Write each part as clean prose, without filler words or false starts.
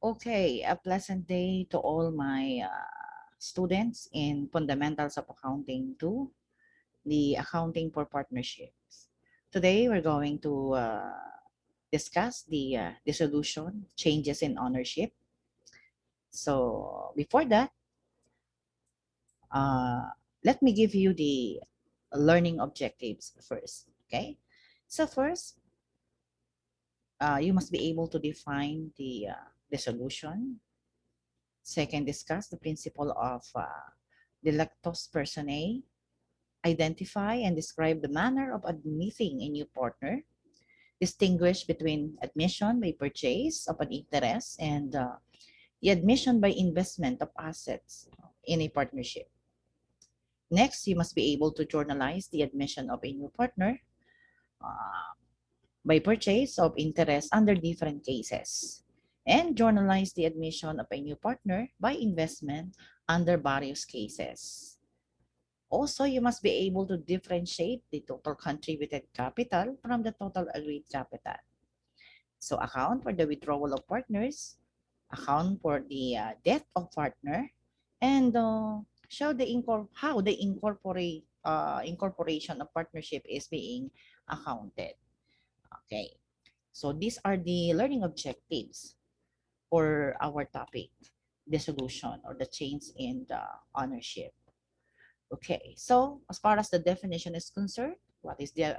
Okay, a pleasant day to all my students in Fundamentals of Accounting 2, the Accounting for Partnerships. Today, we're going to discuss the dissolution, changes in ownership. So, before that, uh, let me give you the learning objectives first, okay? So first, you must be able to define the dissolution. Second, discuss the principle of delectos personae. Identify and describe the manner of admitting a new partner. Distinguish between admission by purchase of an interest and the admission by investment of assets in a partnership. Next, you must be able to journalize the admission of a new partner uh, by purchase of interest under different cases, and journalize the admission of a new partner by investment under various cases. Also, you must be able to differentiate the total contributed capital from the total agreed capital. So account for the withdrawal of partners, account for the death of partner, and show the how the incorporation of partnership is being accounted. Okay, so these are the learning objectives for our topic, dissolution or the change in the ownership. Okay, so as far as the definition is concerned, what is the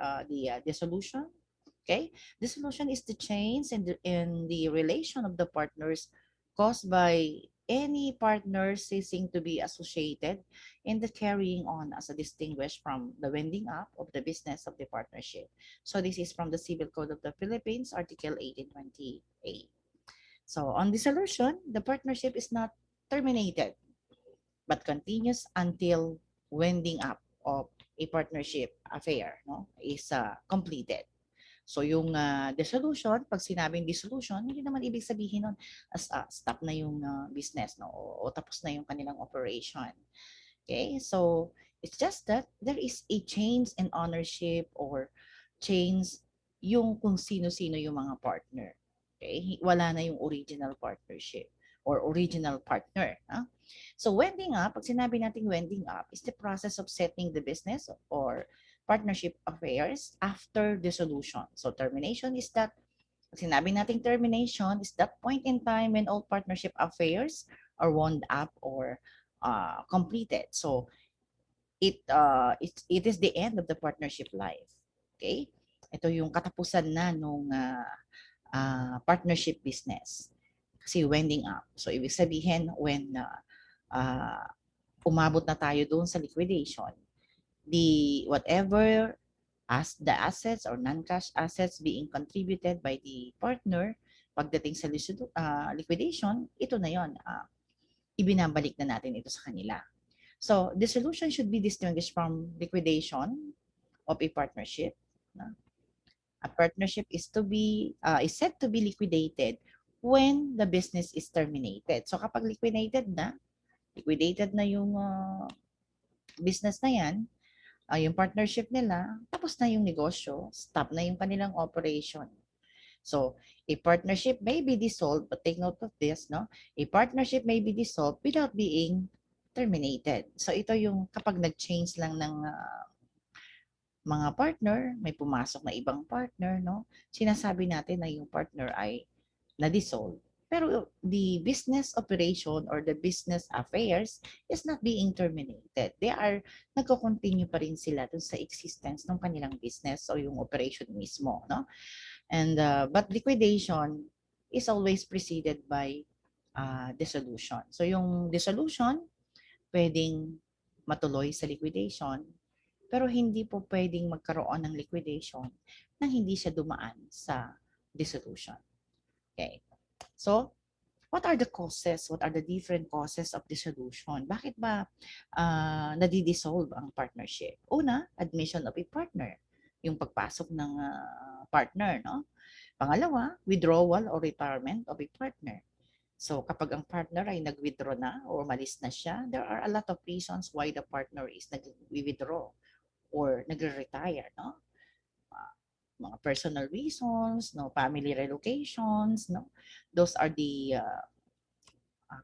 dissolution? Okay, dissolution is the change in the relation of the partners caused by any partner ceasing to be associated in the carrying on as a distinguished from the winding up of the business of the partnership. So this is from the Civil Code of the Philippines, Article 1828. So on dissolution, the partnership is not terminated but continues until winding up of a partnership affair is completed. So yung dissolution, pag sinabing dissolution, hindi naman ibig sabihin nun as stop na yung business o tapos na yung kanilang operation. Okay? So it's just that there is a change in ownership or change yung kung sino-sino yung mga partner. Okay? Wala na yung original partnership or original partner. So winding up, pag sinabi natin winding up, is the process of setting the business or partnership affairs after dissolution. So termination is that, pag sinabi natin termination, is that point in time when all partnership affairs are wound up or completed. So it is the end of the partnership life. Okay? Ito yung katapusan na nung partnership business. Kasi winding up. So ibig sabihin when umabot na tayo doon sa liquidation, the whatever as the assets or non-cash assets being contributed by the partner pagdating sa liquidation, ito na yon, ibinabalik na natin ito sa kanila. So dissolution should be distinguished from liquidation of a partnership. A partnership is said to be liquidated when the business is terminated. So kapag liquidated na yung business na yan, yung partnership nila, tapos na yung negosyo, stop na yung kanilang operation. So, a partnership may be dissolved, but take note of this, no? A partnership may be dissolved without being terminated. So, ito yung kapag nag-change lang ng mga partner, may pumasok na ibang partner, no? Sinasabi natin na yung partner ay na-dissolve. Pero the business operation or the business affairs is not being terminated. They are, nagko-continue pa rin sila dun sa existence ng kanilang business o yung operation mismo, no? And but liquidation is always preceded by dissolution. So yung dissolution, pwedeng matuloy sa liquidation, pero hindi po pwedeng magkaroon ng liquidation nang hindi siya dumaan sa dissolution. Okay. So, what are the causes? What are the different causes of dissolution? Bakit ba nadi-dissolve ang partnership? Una, admission of a partner. Yung pagpasok ng partner, no? Pangalawa, withdrawal or retirement of a partner. So kapag ang partner ay nag-withdraw na or malis na siya, there are a lot of reasons why the partner is nag-withdraw or nagre-retire, no? Mga personal reasons, no, family relocations, no. Those are the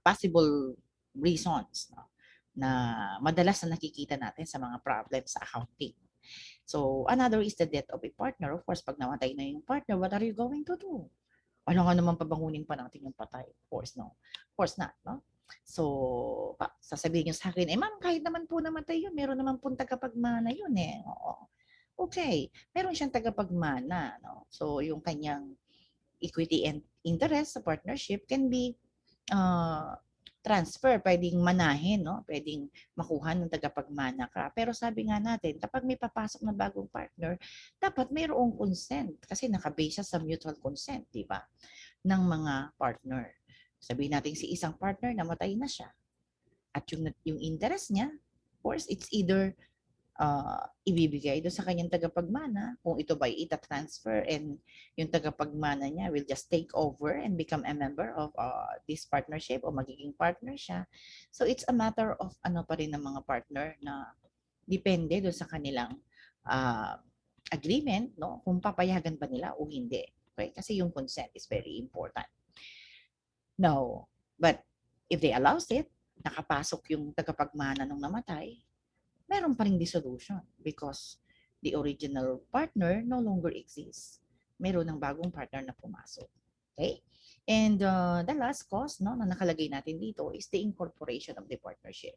possible reasons, no, na madalas na nakikita natin sa mga problems sa accounting. So, another is the death of a partner. Of course, pag namatay na yung partner, what are you going to do? Wala nga naman pabangunin pa natin yung patay. Of course, no. Of course not, no? So, sasabihin niyo sa akin, ma'am, kahit naman po namatay yun, meron naman po tagapagmana yun eh. Oo. Okay, meron siyang tagapagmana, no? So, yung kanyang equity and interest sa partnership can be uh, transfer, pwedeng manahin, no? Pwedeng makuha ng tagapagmana ka. Pero sabi nga natin, kapag may papasok na bagong partner, dapat mayroong consent kasi nakabase siya sa mutual consent, di ba? Ng mga partner. Sabihin natin si isang partner namatay na siya. At yung interest niya, of course, it's either ibibigay doon sa kanyang tagapagmana kung ito ba ita-transfer and yung tagapagmana niya will just take over and become a member of this partnership o magiging partner siya. So it's a matter of ano pa rin ng mga partner na depende doon sa kanilang agreement, no, kung papayagan ba nila o hindi. Okay? Kasi yung consent is very important. No, but if they allows it, nakapasok yung tagapagmana nung namatay, meron pa ring dissolution because the original partner no longer exists. Meron ng bagong partner na pumasok. Okay? And the last cause no, na nakalagay natin dito is the incorporation of the partnership.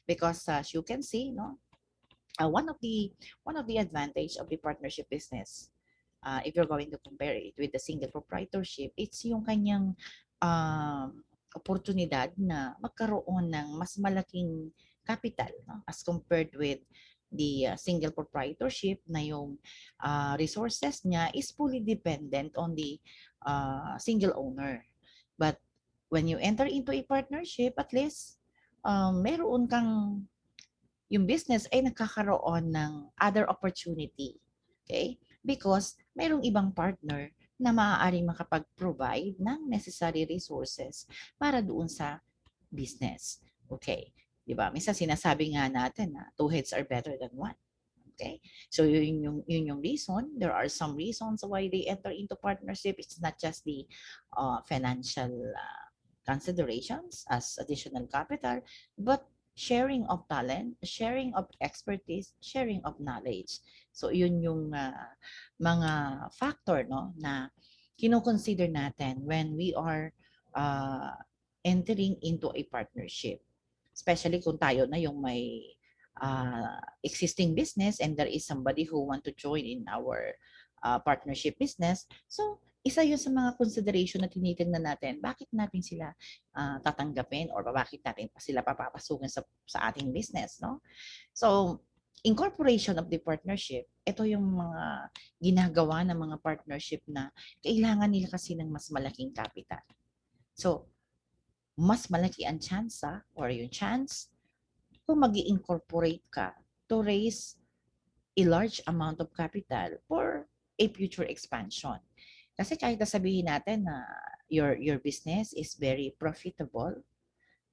Because as you can see, no, one of the advantage of the partnership business, if you're going to compare it with the single proprietorship, it's yung kanyang oportunidad na magkaroon ng mas malaking capital, no, as compared with the single proprietorship na yung resources niya is fully dependent on the single owner. But when you enter into a partnership, at least meron kang yung business ay nagkakaroon ng other opportunity. Okay? Because mayroong ibang partner na maaaring makapag-provide ng necessary resources para doon sa business. Okay? Diba? Minsan sinasabi nga natin na two heads are better than one. Okay? So yun yung reason. There are some reasons why they enter into partnership. It's not just the financial considerations as additional capital, but sharing of talent, sharing of expertise, sharing of knowledge. So yun yung mga factor no na kino-consider natin when we are entering into a partnership. Especially kung tayo na yung may existing business and there is somebody who want to join in our partnership business. So isa yun sa mga consideration na tinitingnan natin, bakit natin sila tatanggapin or bakit natin sila papapasukin sa ating business, no? So, incorporation of the partnership, ito yung mga ginagawa ng mga partnership na kailangan nila kasi ng mas malaking capital. So, mas malaki ang chance or yung chance kung mag-incorporate ka to raise a large amount of capital for a future expansion. Kasi kahit sabihin natin na your business is very profitable,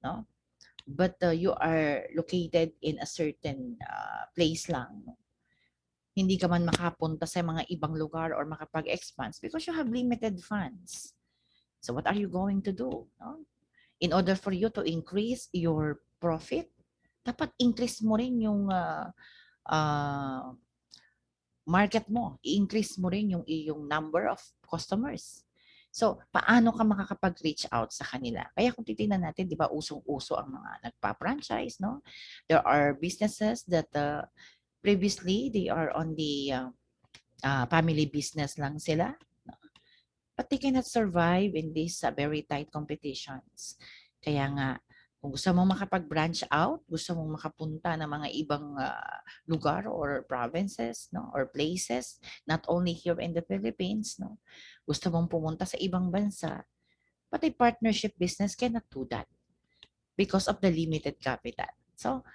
no? But you are located in a certain place lang, no? Hindi ka man makapunta sa mga ibang lugar or makapag-expand because you have limited funds. So what are you going to do, no? In order for you to increase your profit, dapat increase mo rin yung market mo, i-increase mo rin yung iyong number of customers. So, paano ka makakapag-reach out sa kanila? Kaya kung titingnan natin, di ba, usong-uso ang mga nagpa-franchise, no? There are businesses that previously, they are on the family business lang sila. But they cannot survive in these very tight competitions. Kaya nga, kung gusto mong makapag-branch out, gusto mong makapunta ng mga ibang lugar or provinces, no, or places, not only here in the Philippines, no, gusto mong pumunta sa ibang bansa, but a partnership business cannot do that because of the limited capital. So,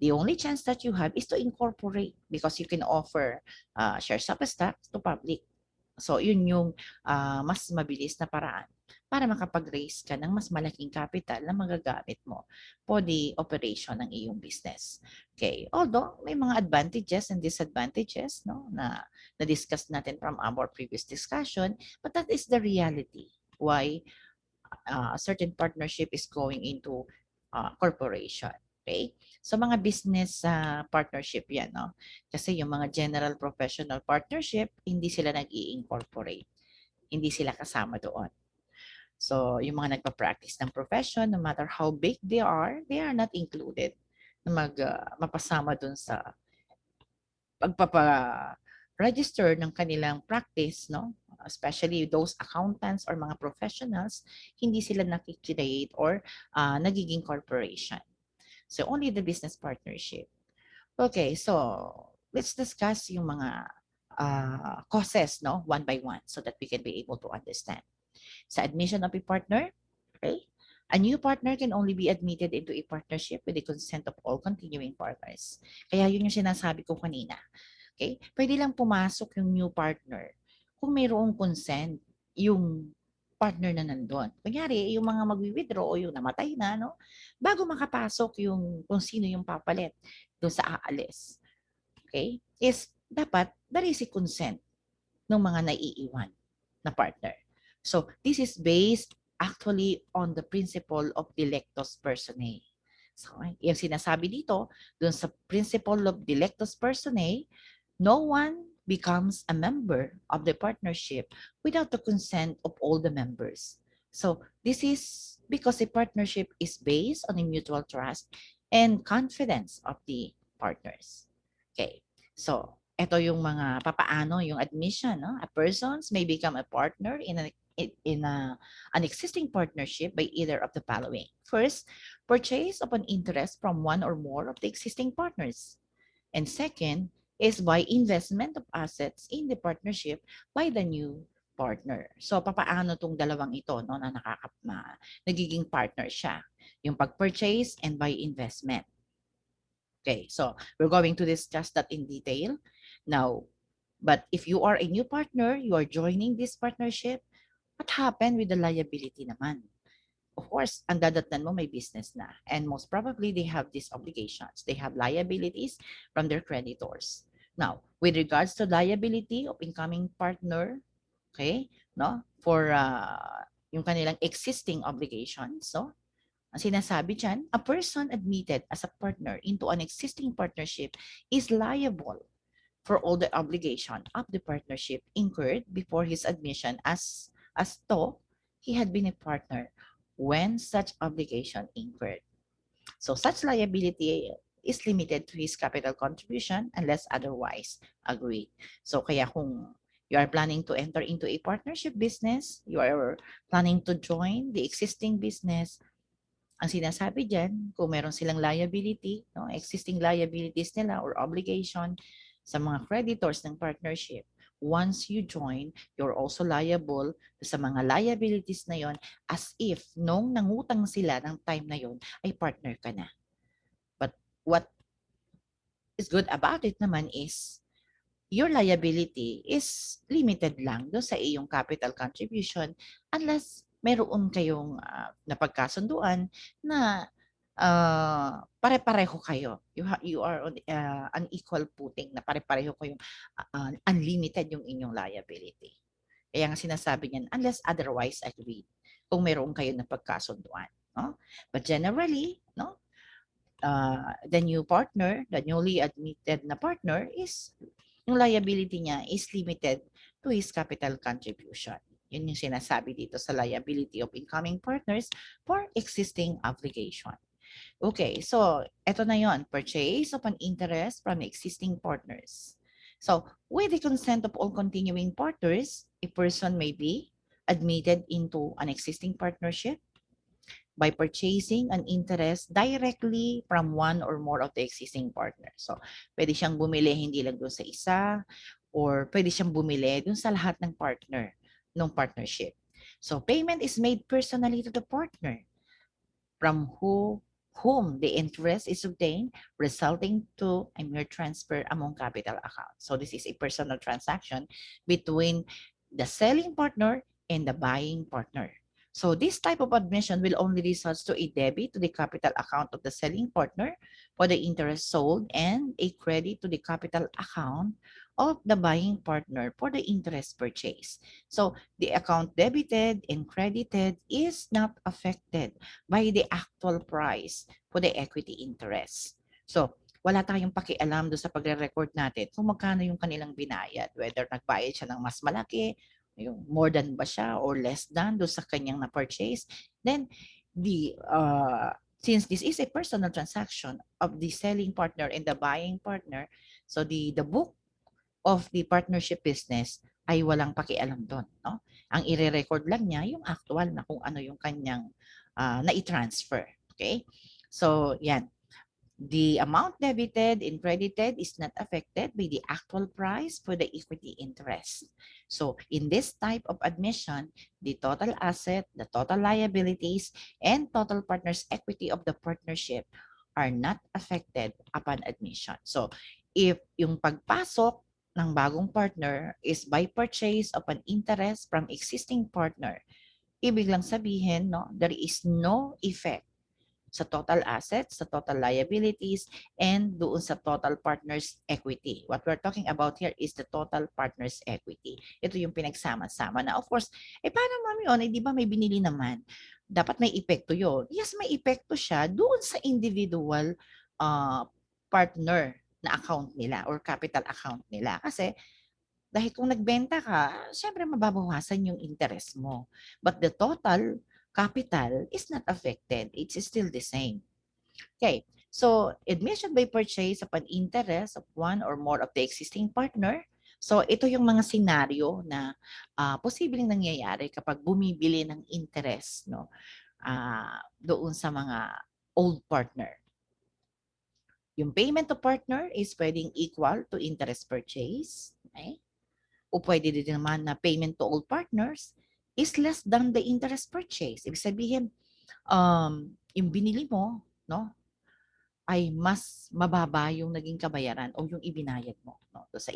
the only chance that you have is to incorporate because you can offer shares of stock to public. So, yun yung mas mabilis na paraan para makapag-raise ka ng mas malaking capital na magagamit mo for the operation ng iyong business. Okay. Although, may mga advantages and disadvantages, no, na na-discuss natin from our previous discussion, but that is the reality. Why a certain partnership is going into corporation. Okay? So mga business partnership yan, no? Kasi yung mga general professional partnership, hindi sila nag-i-incorporate. Hindi sila kasama doon. So yung mga nagpa-practice ng profession, no matter how big they are not included na mapasama dun sa pagpapa-register ng kanilang practice, no? Especially those accountants or mga professionals, hindi sila nakikreate or nagiging corporation. So only the business partnership. Okay, so let's discuss yung mga causes, no, one by one, so that we can be able to understand. Sa admission of a partner, okay, a new partner can only be admitted into a partnership with the consent of all continuing partners. Kaya yun yung sinasabi ko kanina. Okay? Pwede lang pumasok yung new partner kung mayroong consent yung partner na nandun. Kunyari, yung mga magwi-withdraw o yung namatay na, no? Bago makapasok yung kung sino yung papalit doon sa aalis. Okay? Is dapat there is a consent ng mga naiiwan na partner. So, this is based actually on the principle of delectus personae. So, yung sinasabi dito, doon sa principle of delectus personae, no one becomes a member of the partnership without the consent of all the members. So, this is because the partnership is based on a mutual trust and confidence of the partners. Okay. So, ito yung mga papaano yung admission, no? A persons may become a partner in an existing partnership by either of the following. First, purchase of an interest from one or more of the existing partners. And second is by investment of assets in the partnership by the new partner. So papaano tong dalawang ito, no, na nagiging partner siya, yung pag-purchase and by investment. Okay, so we're going to discuss that in detail now. But if you are a new partner, you are joining this partnership, what happened with the liability naman? Of course, ang dadatnan mo may business na. And most probably, they have these obligations. They have liabilities from their creditors. Now, with regards to liability of incoming partner, okay, no, for yung kanilang existing obligations, so, ang sinasabi dyan, a person admitted as a partner into an existing partnership is liable for all the obligation of the partnership incurred before his admission as though he had been a partner when such obligation incurred. So such liability is limited to his capital contribution unless otherwise agreed. So kaya kung you are planning to enter into a partnership business, you are planning to join the existing business, ang sinasabi dyan, kung meron silang liability, no, existing liabilities nila or obligation sa mga creditors ng partnership, once you join, you're also liable sa mga liabilities na yon as if nung nangutang sila ng time na yon ay partner ka na. But what is good about it naman is your liability is limited lang do sa iyong capital contribution unless meron kayong napagkasunduan na pare-pareho kayo. You are on an equal footing na pare-pareho kayong unlimited yung inyong liability. Kaya nga sinasabi niyan, unless otherwise agreed, kung meron kayo napagkasunduan. No? But generally, no, the new partner, the newly admitted na partner is yung liability niya is limited to his capital contribution. Yun yung sinasabi dito sa liability of incoming partners for existing obligation. Okay, so eto na yon, purchase of an interest from existing partners. So, with the consent of all continuing partners, a person may be admitted into an existing partnership by purchasing an interest directly from one or more of the existing partners. So, pwede siyang bumili hindi lang doon sa isa or pwede siyang bumili doon sa lahat ng partner ng partnership. So, payment is made personally to the partner from whom the interest is obtained, resulting to a mere transfer among capital accounts. So, this is a personal transaction between the selling partner and the buying partner. So this type of admission will only result to a debit to the capital account of the selling partner for the interest sold and a credit to the capital account of the buying partner for the interest purchase. So the account debited and credited is not affected by the actual price for the equity interest. So wala tayong pakialam doon sa pagre-record natin kung magkano yung kanilang binayad, whether nagbayad siya ng mas malaki, yung more than ba siya or less than doon sa kanyang na-purchase. Then since this is a personal transaction of the selling partner and the buying partner, so the book of the partnership business ay walang pakialam doon, no? Ang ire-record lang niya yung actual na kung ano yung kanyang na-transfer. Okay? So, yan. The amount debited and credited is not affected by the actual price for the equity interest. So in this type of admission, the total asset, the total liabilities, and total partner's equity of the partnership are not affected upon admission. So if yung pagpasok ng bagong partner is by purchase of an interest from existing partner, ibig lang sabihin, no, there is no effect sa total assets, sa total liabilities, and doon sa total partner's equity. What we're talking about here is the total partner's equity. Ito yung pinagsama-sama na. Of course, paano ma'am yun? Di ba may binili naman? Dapat may epekto yun. Yes, may epekto siya doon sa individual partner na account nila or capital account nila. Kasi dahil kung nagbenta ka, syempre mababawasan yung interest mo. But the total capital is not affected. It's still the same. Okay. So, admission by purchase of an interest of one or more of the existing partner. So, ito yung mga senaryo na posibleng nangyayari kapag bumibili ng interest, no? Doon sa mga old partner. Yung payment to partner is pwedeng equal to interest purchase. Okay? O pwede din naman na payment to all partners is less than the interest purchase. Ibig sabihin, yung binili mo, no, ay mas mababa yung naging kabayaran o yung ibinayad mo, no, sa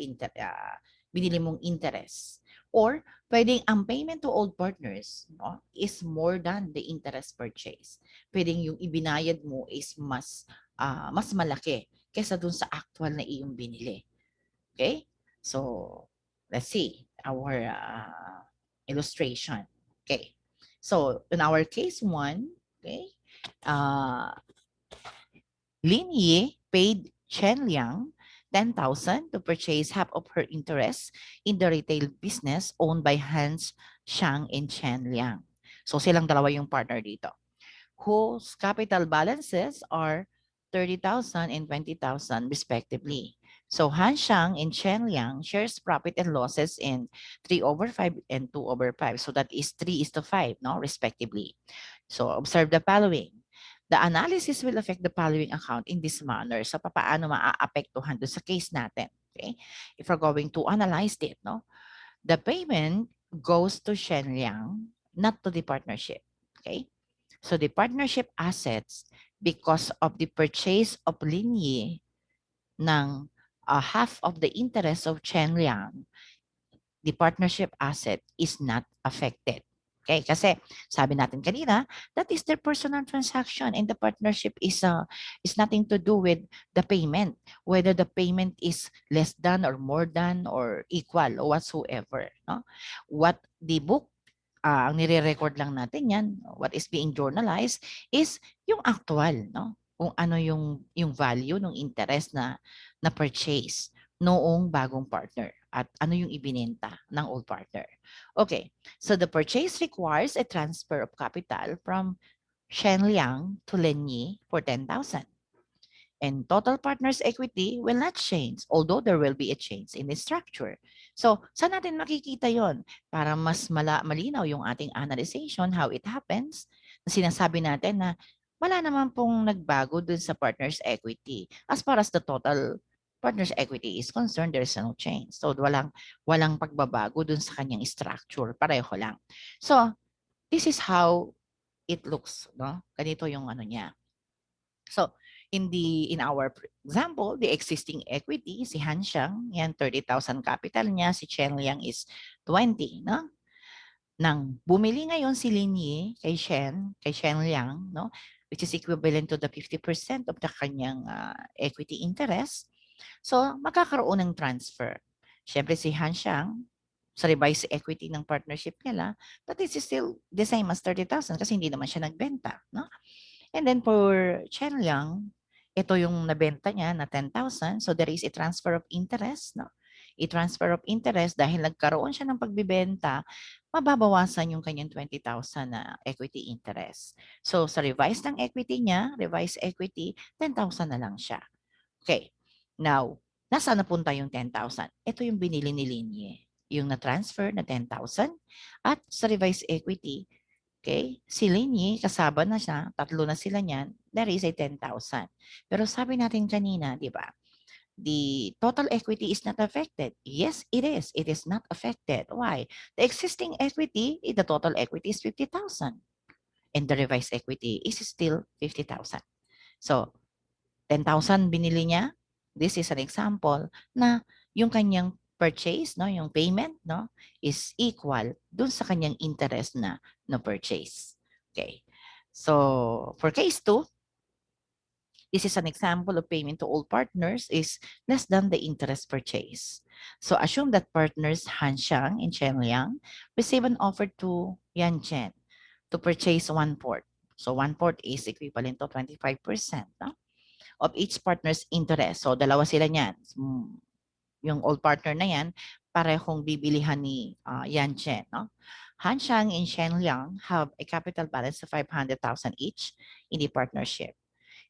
binili mong interest. Or pwedeng ang payment to all partners, no, is more than the interest purchase. Pwedeng yung ibinayad mo is mas malaki kaysa dun sa actual na iyong binili. Okay? So, let's see our illustration. Okay. So, in our case 1, okay, Lin Yi paid Chen Liang 10,000 to purchase half of her interest in the retail business owned by Hans Shang and Chen Liang. So, silang dalawa yung partner dito, whose capital balances are 30,000 and 20,000 respectively. So Han Shang and Chen Liang shares profit and losses in 3/5 and 2/5. So that is 3:5, no, respectively. So observe the following. The analysis will affect the following account in this manner. So paano maaapektuhan doon sa case natin. Okay? If we're going to analyze it, no? The payment goes to Chen Liang, not to the partnership. Okay? So the partnership assets, because of the purchase of Lin Yi ng half of the interest of Chen Liang, the partnership asset is not affected. Okay, kasi sabi natin kanina, that is their personal transaction and the partnership is nothing to do with the payment, whether the payment is less than or more than or equal or whatsoever. No? What the book ang nire-record lang natin yan, what is being journalized is yung actual, no? Kung ano yung value ng interest na purchase noong bagong partner at ano yung ibinenta ng old partner. Okay, so the purchase requires a transfer of capital from Shen Liang to Len Yi for 10,000. And total partner's equity will not change, although there will be a change in the structure. So, saan natin makikita yon? Para mas malinaw yung ating analyzation, how it happens, sinasabi natin na wala naman pong nagbago dun sa partner's equity. As far as the total partner's equity is concerned, there's no change. So, walang pagbabago dun sa kanyang structure. Pareho lang. So, this is how it looks. No? Ganito yung ano niya. So, in our example, the existing equity, si Han Xiang, yan 30,000 capital niya, si Chen Liang is 20, no? Nang bumili ngayon si Lin Yi kay Shen Liang, no? Which is equivalent to the 50% of the kanyang equity interest. So, magkakaroon ng transfer. Siyempre si Han Xiang, sa revised equity ng partnership nila, but it's still the same as 30,000 kasi hindi naman siya nagbenta. No? And then for Chen Liang, ito yung nabenta niya na 10,000. So there is a transfer of interest. No? A transfer of interest dahil nagkaroon siya ng pagbibenta, mababawasan yung kanyang 20,000 na equity interest. So sa revise ng equity niya, revised equity, 10,000 na lang siya. Okay. Now, nasaan napunta yung 10,000? Ito yung binili ni Linye. Yung na-transfer na 10,000 at sa revised equity, okay, si Linye, kasaba na siya, tatlo na sila niyan, there is a 10,000. Pero sabi natin kanina, di ba, the total equity is not affected. Yes, it is. It is not affected. Why? The existing equity, the total equity is 50,000 and the revised equity is still 50,000. So, 10,000 binili niya. This is an example na yung kanyang purchase, no, yung payment, no, is equal dun sa kanyang interest na purchase. Okay. So, for case 2, this is an example of payment to all partners is less than the interest purchase. So, assume that partners Han Xiang and Chen Liang receive an offer to Yan Chen to purchase one port. So, one port is equivalent to 25%. No? Of each partner's interest. So, dalawa sila niyan. Yung old partner na yan, parehong bibilihan ni Yan Chen. No? Han Xiang and Shen Liang have a capital balance of 500,000 each in the partnership.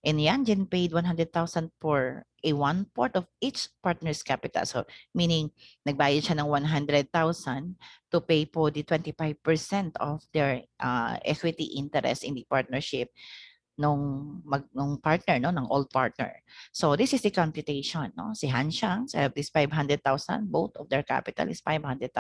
And Yan Chen paid 100,000 for a one port of each partner's capital. So, meaning, nagbayad siya ng 100,000 to pay po the 25% of their equity interest in the partnership nung partner, no, ng old partner. So this is the computation, no? Si Han Xiang, so this 500,000, both of their capital is 500,000.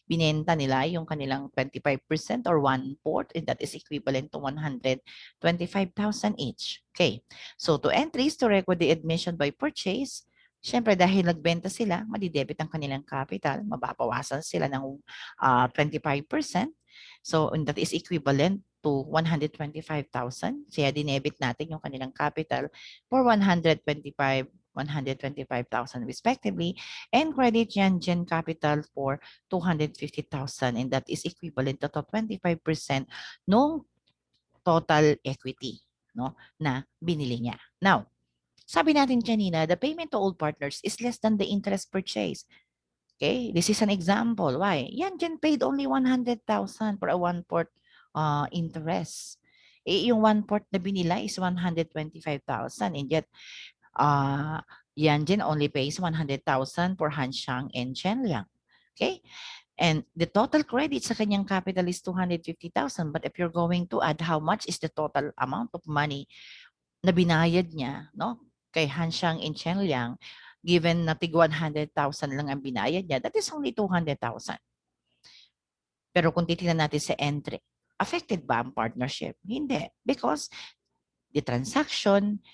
Binenta nila yung kanilang 25% or 1/4, and that is equivalent to 125,000 each. Okay. So to entries to record the admission by purchase, syempre dahil nagbenta sila, madidebit ang kanilang capital, mababawasan sila ng 25%. So and that is equivalent to 125,000. Kaya dinebit natin yung kanilang capital for 125,000 respectively, and credit Yan Chen capital for 250,000, and that is equivalent to 25% ng total equity, no, na binili niya. Now, sabi natin kanina, the payment to all partners is less than the interest purchase. Okay, this is an example. Why? Yan Chen paid only 100,000 for a one-port interest. Eh, yung one-port na binila is 125,000, and yet Yan Chen only pays 100,000 for Han Xiang and Chen Liang. Okay? And the total credit sa kanyang capital is 250,000. But if you're going to add how much is the total amount of money na binayad niya, no, kay Han Xiang and Chen Liang, given na tig 100,000 lang ang binayad niya, that is only 200,000. Pero kung titingnan natin sa entry, affected ba ang partnership? Hindi. Because the transaction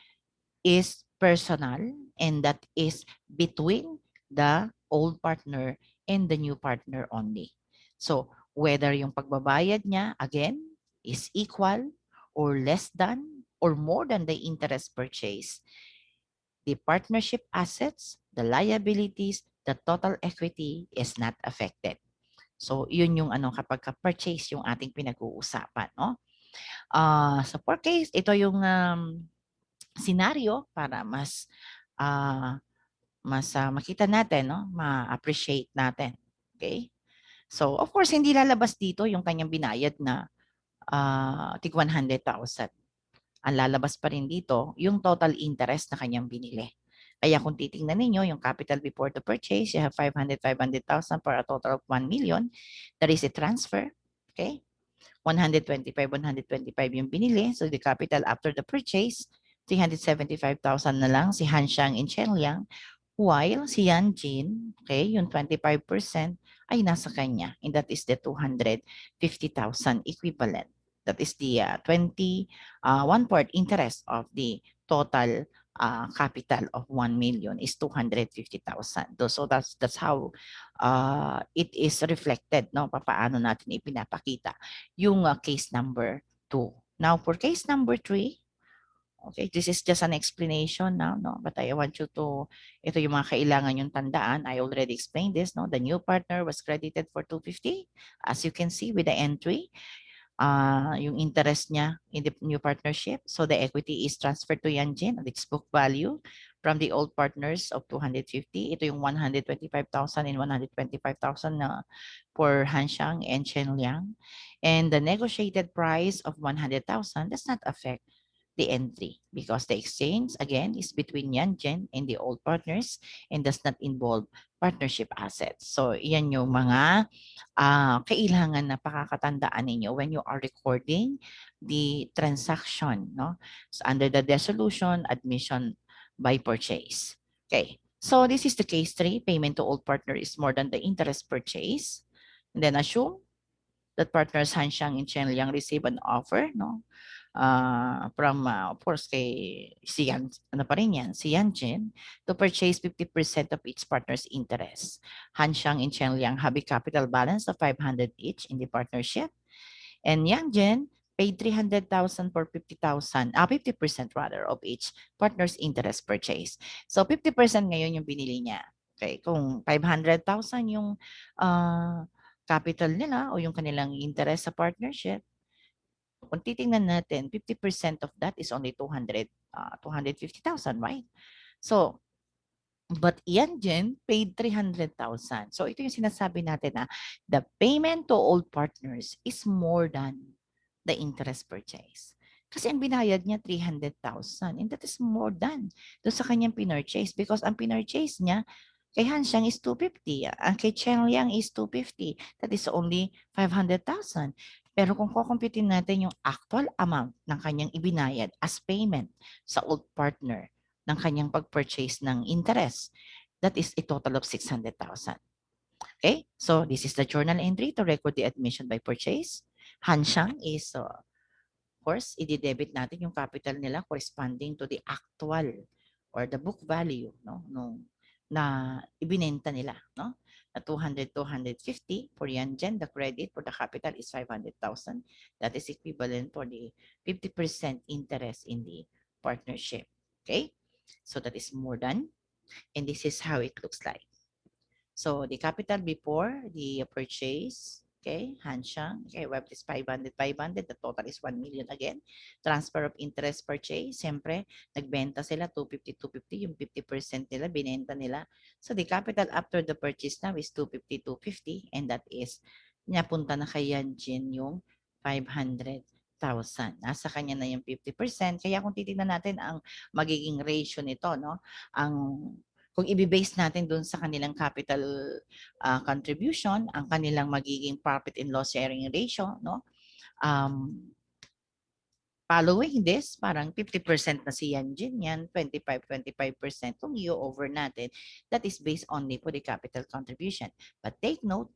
is personal and that is between the old partner and the new partner only. So, whether yung pagbabayad niya, again, is equal or less than or more than the interest purchase, the partnership assets, the liabilities, the total equity is not affected. So, yun yung kapag purchase yung ating pinag-uusapan, no? So, for case, ito yung scenario para mas makita natin, no? Ma-appreciate natin. Okay? So, of course, hindi lalabas dito yung kanyang binayad na tig 100,000. Ang lalabas pa rin dito yung total interest na kanyang binili. Kaya kung titingnan ninyo, yung capital before the purchase, you have 500,000 for a total of 1 million. There is a transfer. Okay? 125 yung binili. So the capital after the purchase, 375,000 na lang si Han Xiang and Chen Liang. While si Yan Jin, okay, yung 25% ay nasa kanya. And that is the 250,000 equivalent. That is the 1/4 interest of the total capital of 1 million is 250,000. So that's how it is reflected, no? Paano natin ipinapakita yung case number 2. Now for case number 3, Okay, this is just an explanation now, no? But I want you to, ito yung mga kailangan yung tandaan. I already explained this, no? The new partner was credited for 250. As you can see with the entry, yung interest niya in the new partnership. So the equity is transferred to Yanjin at its book value from the old partners of 250. Ito yung 125,000 and 125,000 na for Hanxiang and Chen Liang. And the negotiated price of 100,000 does not affect the entry because the exchange again is between Yanjin and the old partners and does not involve partnership assets. So yan yung mga kailangan na pakakatandaan ninyo when you are recording the transaction, no? So under the dissolution, admission by purchase. Okay. So this is the case 3. Payment to old partner is more than the interest purchase. And then assume that partners Hanxiang and Chen Liang receive an offer, no? From, of course, kay si Yan, ano pa rin yan, si Yanjin, to purchase 50% of each partner's interest. Hanxiang and Chen Liang have a capital balance of 500 each in the partnership. And Yanjin paid 300,000 for 50,000, 50% rather, of each partner's interest purchase. So 50% ngayon yung binili niya. Okay, kung 500,000 yung capital nila o yung kanilang interest sa partnership, kung titingnan natin, 50% of that is only 250,000, right? So, but Yanjin paid 300,000. So, ito yung sinasabi natin na the payment to old partners is more than the interest purchase. Kasi ang binayad niya 300,000 and that is more than doon sa kanyang pinurchase because ang pinurchase niya kay Hanxiang is 250. Ang kay Chen Liang is 250. That is only 500,000. Pero kung kukumputin natin yung actual amount ng kanyang ibinayad as payment sa old partner ng kanyang pag-purchase ng interest, that is a total of 600,000. Okay? So this is the journal entry to record the admission by purchase. Hanxiang is, of course, i-debit natin yung capital nila corresponding to the actual or the book value, no, na ibinenta nila, no? Na 200, 250 for Yanjin, the credit for the capital is 500,000. That is equivalent for the 50% interest in the partnership. Okay? So that is more than, and this is how it looks like. So the capital before the purchase, okay, Hanxiang, okay, we have this 500, 500, the total is 1 million again. Transfer of interest purchase, siyempre, nagbenta sila 250, 250, yung 50% nila, binenta nila. So the capital after the purchase now is 250, 250, and that is, napunta na kay Yanjin yung 500,000. Nasa kanya na yung 50%. Kaya kung titignan natin ang magiging ratio nito, no, ang kung i-base natin doon sa kanilang capital contribution, ang kanilang magiging profit and loss sharing ratio, no? Following this, parang 50% na si Yanjin yan, 25% kung i-over natin, that is based only for the capital contribution. But take note,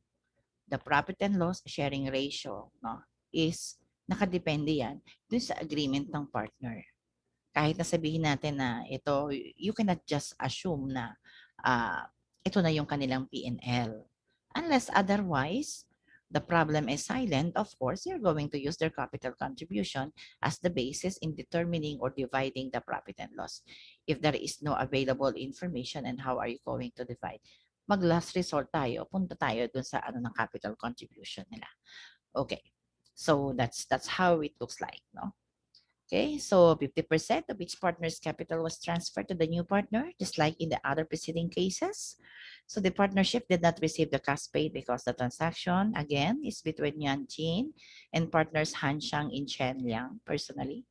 the profit and loss sharing ratio, no, is nakadepende yan dun sa agreement ng partner. Kahit na sabihin natin na ito, you cannot just assume na ito na yung kanilang P&L. Unless otherwise, the problem is silent, of course, you're going to use their capital contribution as the basis in determining or dividing the profit and loss. If there is no available information and how are you going to divide? Mag-last resort tayo, punta tayo dun sa ano ng capital contribution nila. Okay. So that's how it looks like, no? Okay, so 50% of each partner's capital was transferred to the new partner, just like in the other preceding cases. So the partnership did not receive the cash paid because the transaction, again, is between Yanjin and partners Hanxiang and Chen Liang personally.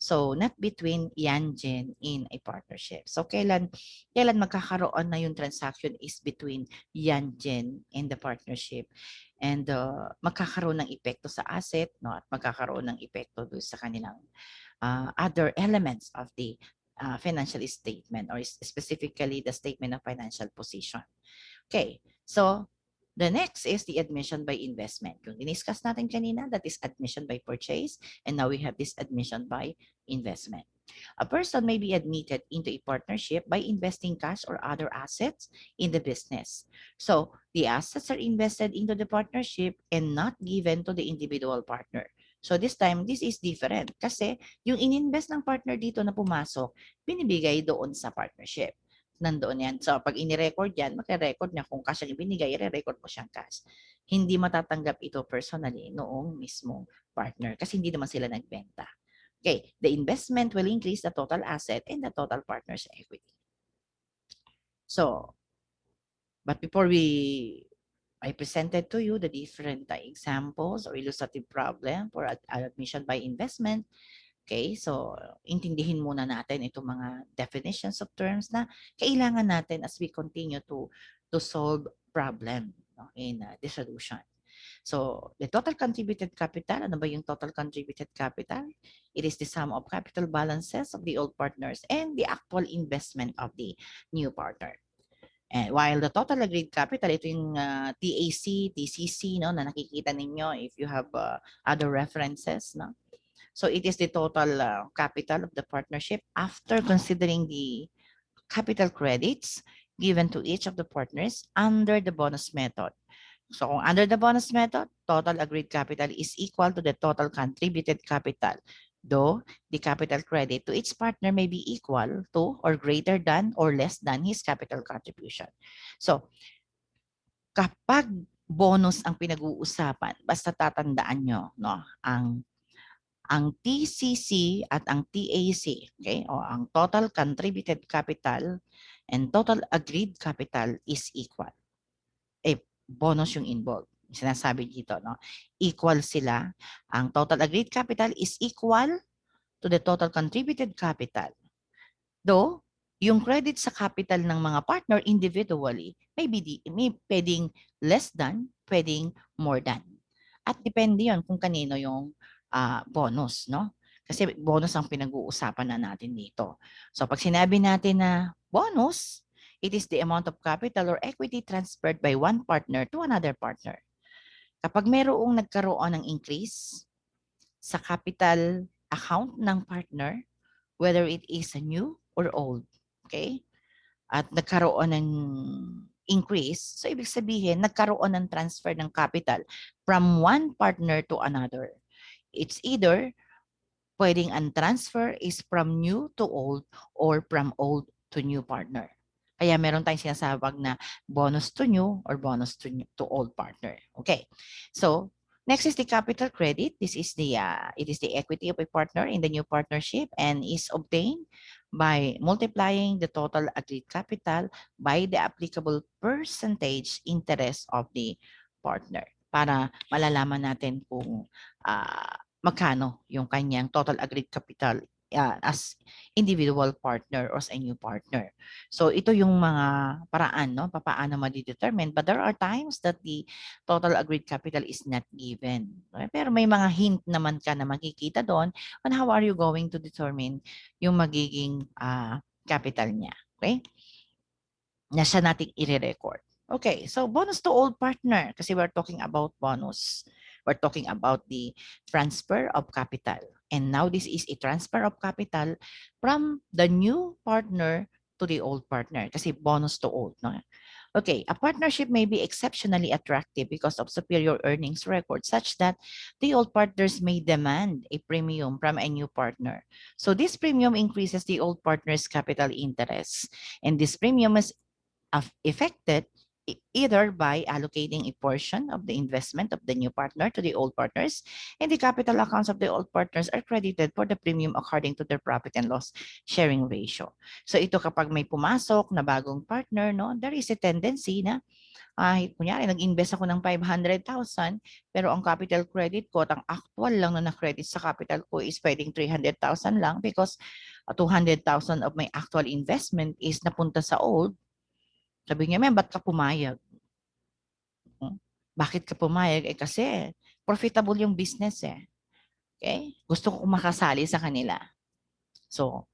So not between Yanjin in a partnership. So kailan magkakaroon na yung transaction is between Yanjin and the partnership. And magkakaroon ng epekto sa asset, no, at magkakaroon ng epekto doon sa kanilang other elements of the financial statement or specifically the statement of financial position. Okay, so the next is the admission by investment. Yung diniscuss natin kanina, that is admission by purchase, and now we have this admission by investment. A person may be admitted into a partnership by investing cash or other assets in the business. So the assets are invested into the partnership and not given to the individual partner. So this time, this is different kasi yung ininvest ng partner dito na pumasok, binibigay doon sa partnership. Nandoon yan. So pag ini-record yan, magre-record niya kung cash ang ibinigay, i-record mo siyang cash. Hindi matatanggap ito personally noong mismong partner kasi hindi naman sila nagbenta. Okay, the investment will increase the total asset and the total partner's equity. So, but before I presented to you the different examples or illustrative problem for admission by investment. Okay, so intindihin muna natin itong mga definitions of terms na kailangan natin as we continue to solve problem in dissolution. So, the total contributed capital, ano ba yung total contributed capital? It is the sum of capital balances of the old partners and the actual investment of the new partner. And while the total agreed capital, ito yung TAC, TCC, no, na nakikita ninyo if you have other references. No? So, it is the total capital of the partnership after considering the capital credits given to each of the partners under the bonus method. So kung under the bonus method, total agreed capital is equal to the total contributed capital. Though the capital credit to each partner may be equal to or greater than or less than his capital contribution. So kapag bonus ang pinag-uusapan, basta tatandaan nyo, no, ang TCC at ang TAC, okay, o ang total contributed capital and total agreed capital is equal. Bonus yung involved. Sinasabi dito, no? Equal sila. Ang total agreed capital is equal to the total contributed capital. Though, yung credit sa capital ng mga partner individually may pwedeng less than, pwedeng more than. At depende yon kung kanino yung bonus, no? Kasi bonus ang pinag-uusapan na natin dito. So pag sinabi natin na bonus, it is the amount of capital or equity transferred by one partner to another partner. Kapag mayroong nagkaroon ng increase sa capital account ng partner, whether it is a new or old, okay? At nagkaroon ng increase, so ibig sabihin, nagkaroon ng transfer ng capital from one partner to another. It's either pwedeng ang transfer is from new to old or from old to new partner. Kaya meron tayong sinasabag na bonus to new or bonus to old partner. Okay. So, next is the capital credit. This is it is the equity of a partner in the new partnership and is obtained by multiplying the total agreed capital by the applicable percentage interest of the partner para malalaman natin kung magkano yung kanyang total agreed capital as individual partner or as a new partner. So ito yung mga paraan, no, paano ma-determine. But there are times that the total agreed capital is not given. Okay? Pero may mga hint naman ka na makikita doon on how are you going to determine yung magiging capital niya. Okay? Na siya nating i-record. Okay, so bonus to old partner kasi we're talking about bonus. We're talking about the transfer of capital. And now this is a transfer of capital from the new partner to the old partner kasi bonus to old. No? Okay, a partnership may be exceptionally attractive because of superior earnings record such that the old partners may demand a premium from a new partner. So this premium increases the old partner's capital interest. And this premium is affected either by allocating a portion of the investment of the new partner to the old partners, and the capital accounts of the old partners are credited for the premium according to their profit and loss sharing ratio. So ito kapag may pumasok na bagong partner, no, there is a tendency na kunyari nag-invest ako ng 500,000 pero ang capital credit ko at ang actual lang na na-credit sa capital ko is pwedeng 300,000 lang because 200,000 of my actual investment is napunta sa old. Sabi niya, ba't ka pumayag? Bakit ka pumayag? Kasi profitable yung business eh. Okay? Gusto ko makasali sa kanila. So,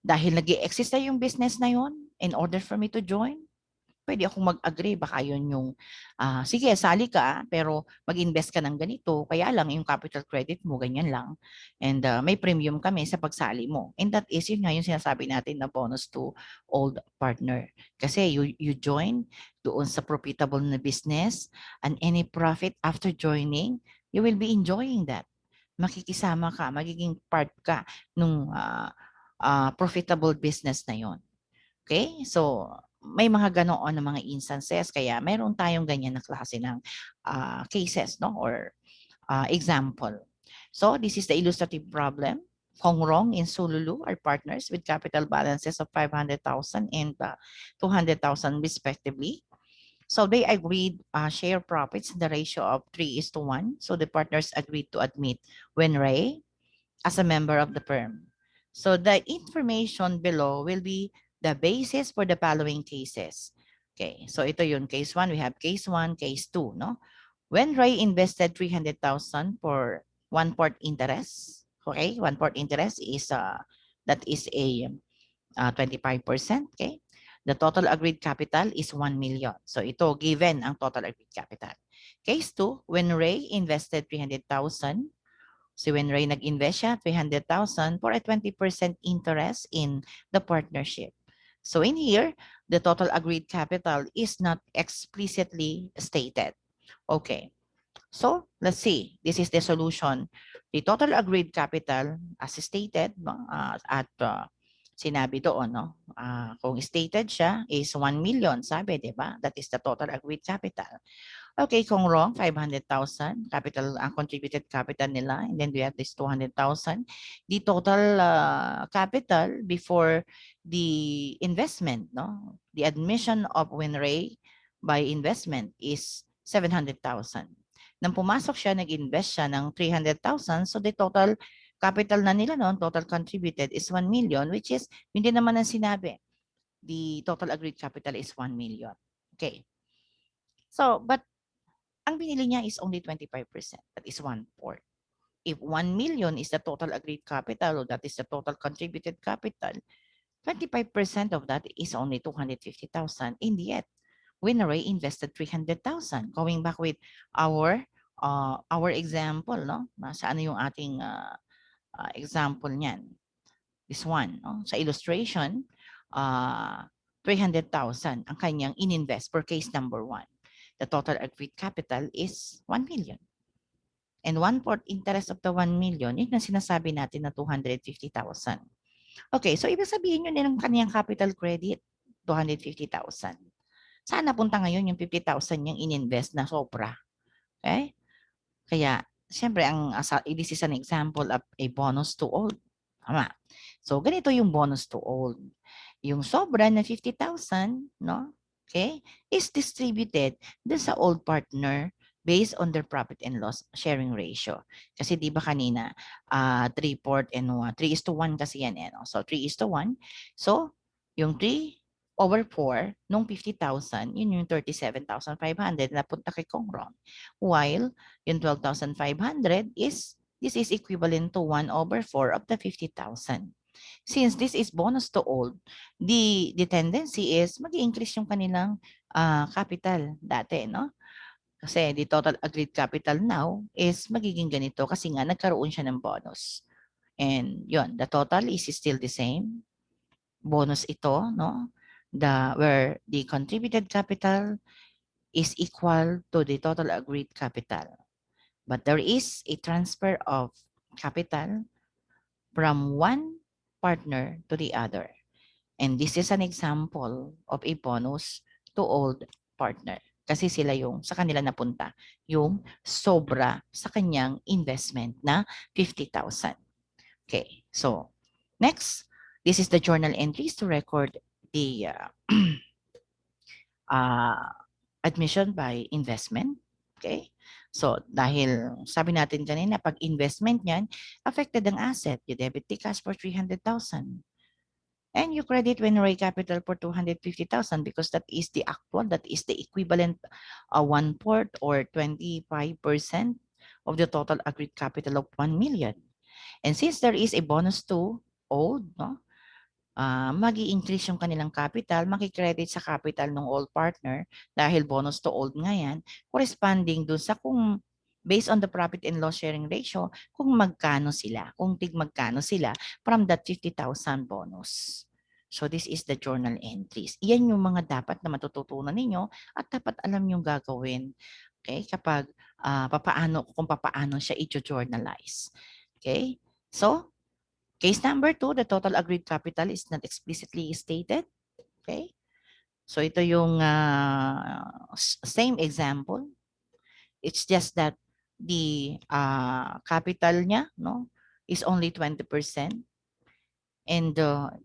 dahil nag-i-exist na yung business na yun, in order for me to join, pwede akong mag-agree. Baka yun yung, sige, sali ka, pero mag-invest ka ng ganito. Kaya lang, yung capital credit mo, ganyan lang. And may premium kami sa pagsali mo. And that is, yun nga yung sinasabi natin na bonus to old partner. Kasi you join doon sa profitable na business and any profit after joining, you will be enjoying that. makikisama ka, magiging part ka nung profitable business na yon. Okay? So, may mga ganoon na mga instances, kaya meron tayong ganyan na klase ng cases, no? Or example. So, this is the illustrative problem. Kongrong and Sululu are partners with capital balances of 500,000 and 200,000 respectively. So they agreed share profits in the ratio of 3:1. So the partners agreed to admit Wenray as a member of the firm. So the information below will be the basis for the following cases. Okay, so ito yun, case 1, we have case 1, case 2, no? When Ray invested 300,000 for one-fourth interest, okay, one-fourth interest is that is a 25%, okay? The total agreed capital is 1 million. So ito given ang total agreed capital. Case 2, when Ray invested 300,000, so when Ray nag-invest siya 300,000 for a 20% interest in the partnership. So in here, the total agreed capital is not explicitly stated. Okay. So let's see. This is the solution. The total agreed capital as stated at sinabi doon, no? Kung stated siya is 1 million, sabi, di ba? That is the total agreed capital. Okay, kung wrong, 500,000 capital, ang contributed capital nila, and then we have this 200,000. The total capital before the investment, no? The admission of Winray by investment is 700,000. Nang pumasok siya, nag-invest siya ng 300,000, so the total capital na nila noon, total contributed is 1 million, which is, hindi naman ang sinabi. The total agreed capital is 1 million. Okay. So, but ang binili niya is only 25%. That is 1/4. If 1 million is the total agreed capital, or that is the total contributed capital, 25% of that is only 250,000. And yet, Winray invested 300,000. Going back with our example, no? Saan yung ating example niyan? This one, no? Sa illustration, 300,000 ang kanyang ininvest for case number 1. The total agreed capital is 1 million. And 1/4 interest of the 1 million, yun ang sinasabi natin na 250,000. Okay, so ibig sabihin yun ng kanyang capital credit, 250,000. Saan napunta ngayon yung 50,000 niyang ininvest na sobra? Okay? Kaya, siyempre, this is an example of a bonus to old. Tama. So, ganito yung bonus to old. Yung sobra na 50,000, no? Okay, is distributed dun sa old partner based on their profit and loss sharing ratio. Kasi di ba kanina, 3/4 and 3:1 kasi yan. No? So, 3:1. So, yung 3/4 nung 50,000, yun yung 37,500 na punta kay Kongrong. While yung 12,500 this is equivalent to 1/4 of the 50,000. Since this is bonus to old, the tendency is mag-increase yung kanilang capital dati, no? Kasi the total agreed capital now is magiging ganito kasi nga nagkaroon siya ng bonus. And yun, the total is still the same. Bonus ito, no? Where the contributed capital is equal to the total agreed capital. But there is a transfer of capital from one partner to the other. And this is an example of a bonus to old partner. Kasi sila yung sa kanila napunta, yung sobra sa kanyang investment na 50,000. Okay, so next, this is the journal entries to record the admission by investment. Okay? So, dahil sabi natin kanina, pag investment niyan, affected ang asset. You debit the cash for 300,000. And you credit Winray capital for 250,000 because that is the actual, that is the equivalent 1/4 or 25% of the total agreed capital of 1 million. And since there is a bonus to old, no? Magi-increase yung kanilang capital, maki-credit sa capital ng old partner dahil bonus to old nga yan, corresponding dun sa kung based on the profit and loss sharing ratio, kung magkano sila, kung magkano sila from that 50,000 bonus. So this is the journal entries. Iyan yung mga dapat na matututunan ninyo at dapat alam yung gagawin Okay? Kapag kung papaano siya i-journalize. Okay? So, case number 2, the total agreed capital is not explicitly stated. Okay? So ito yung same example. It's just that the capital niya, no, is only 20%, and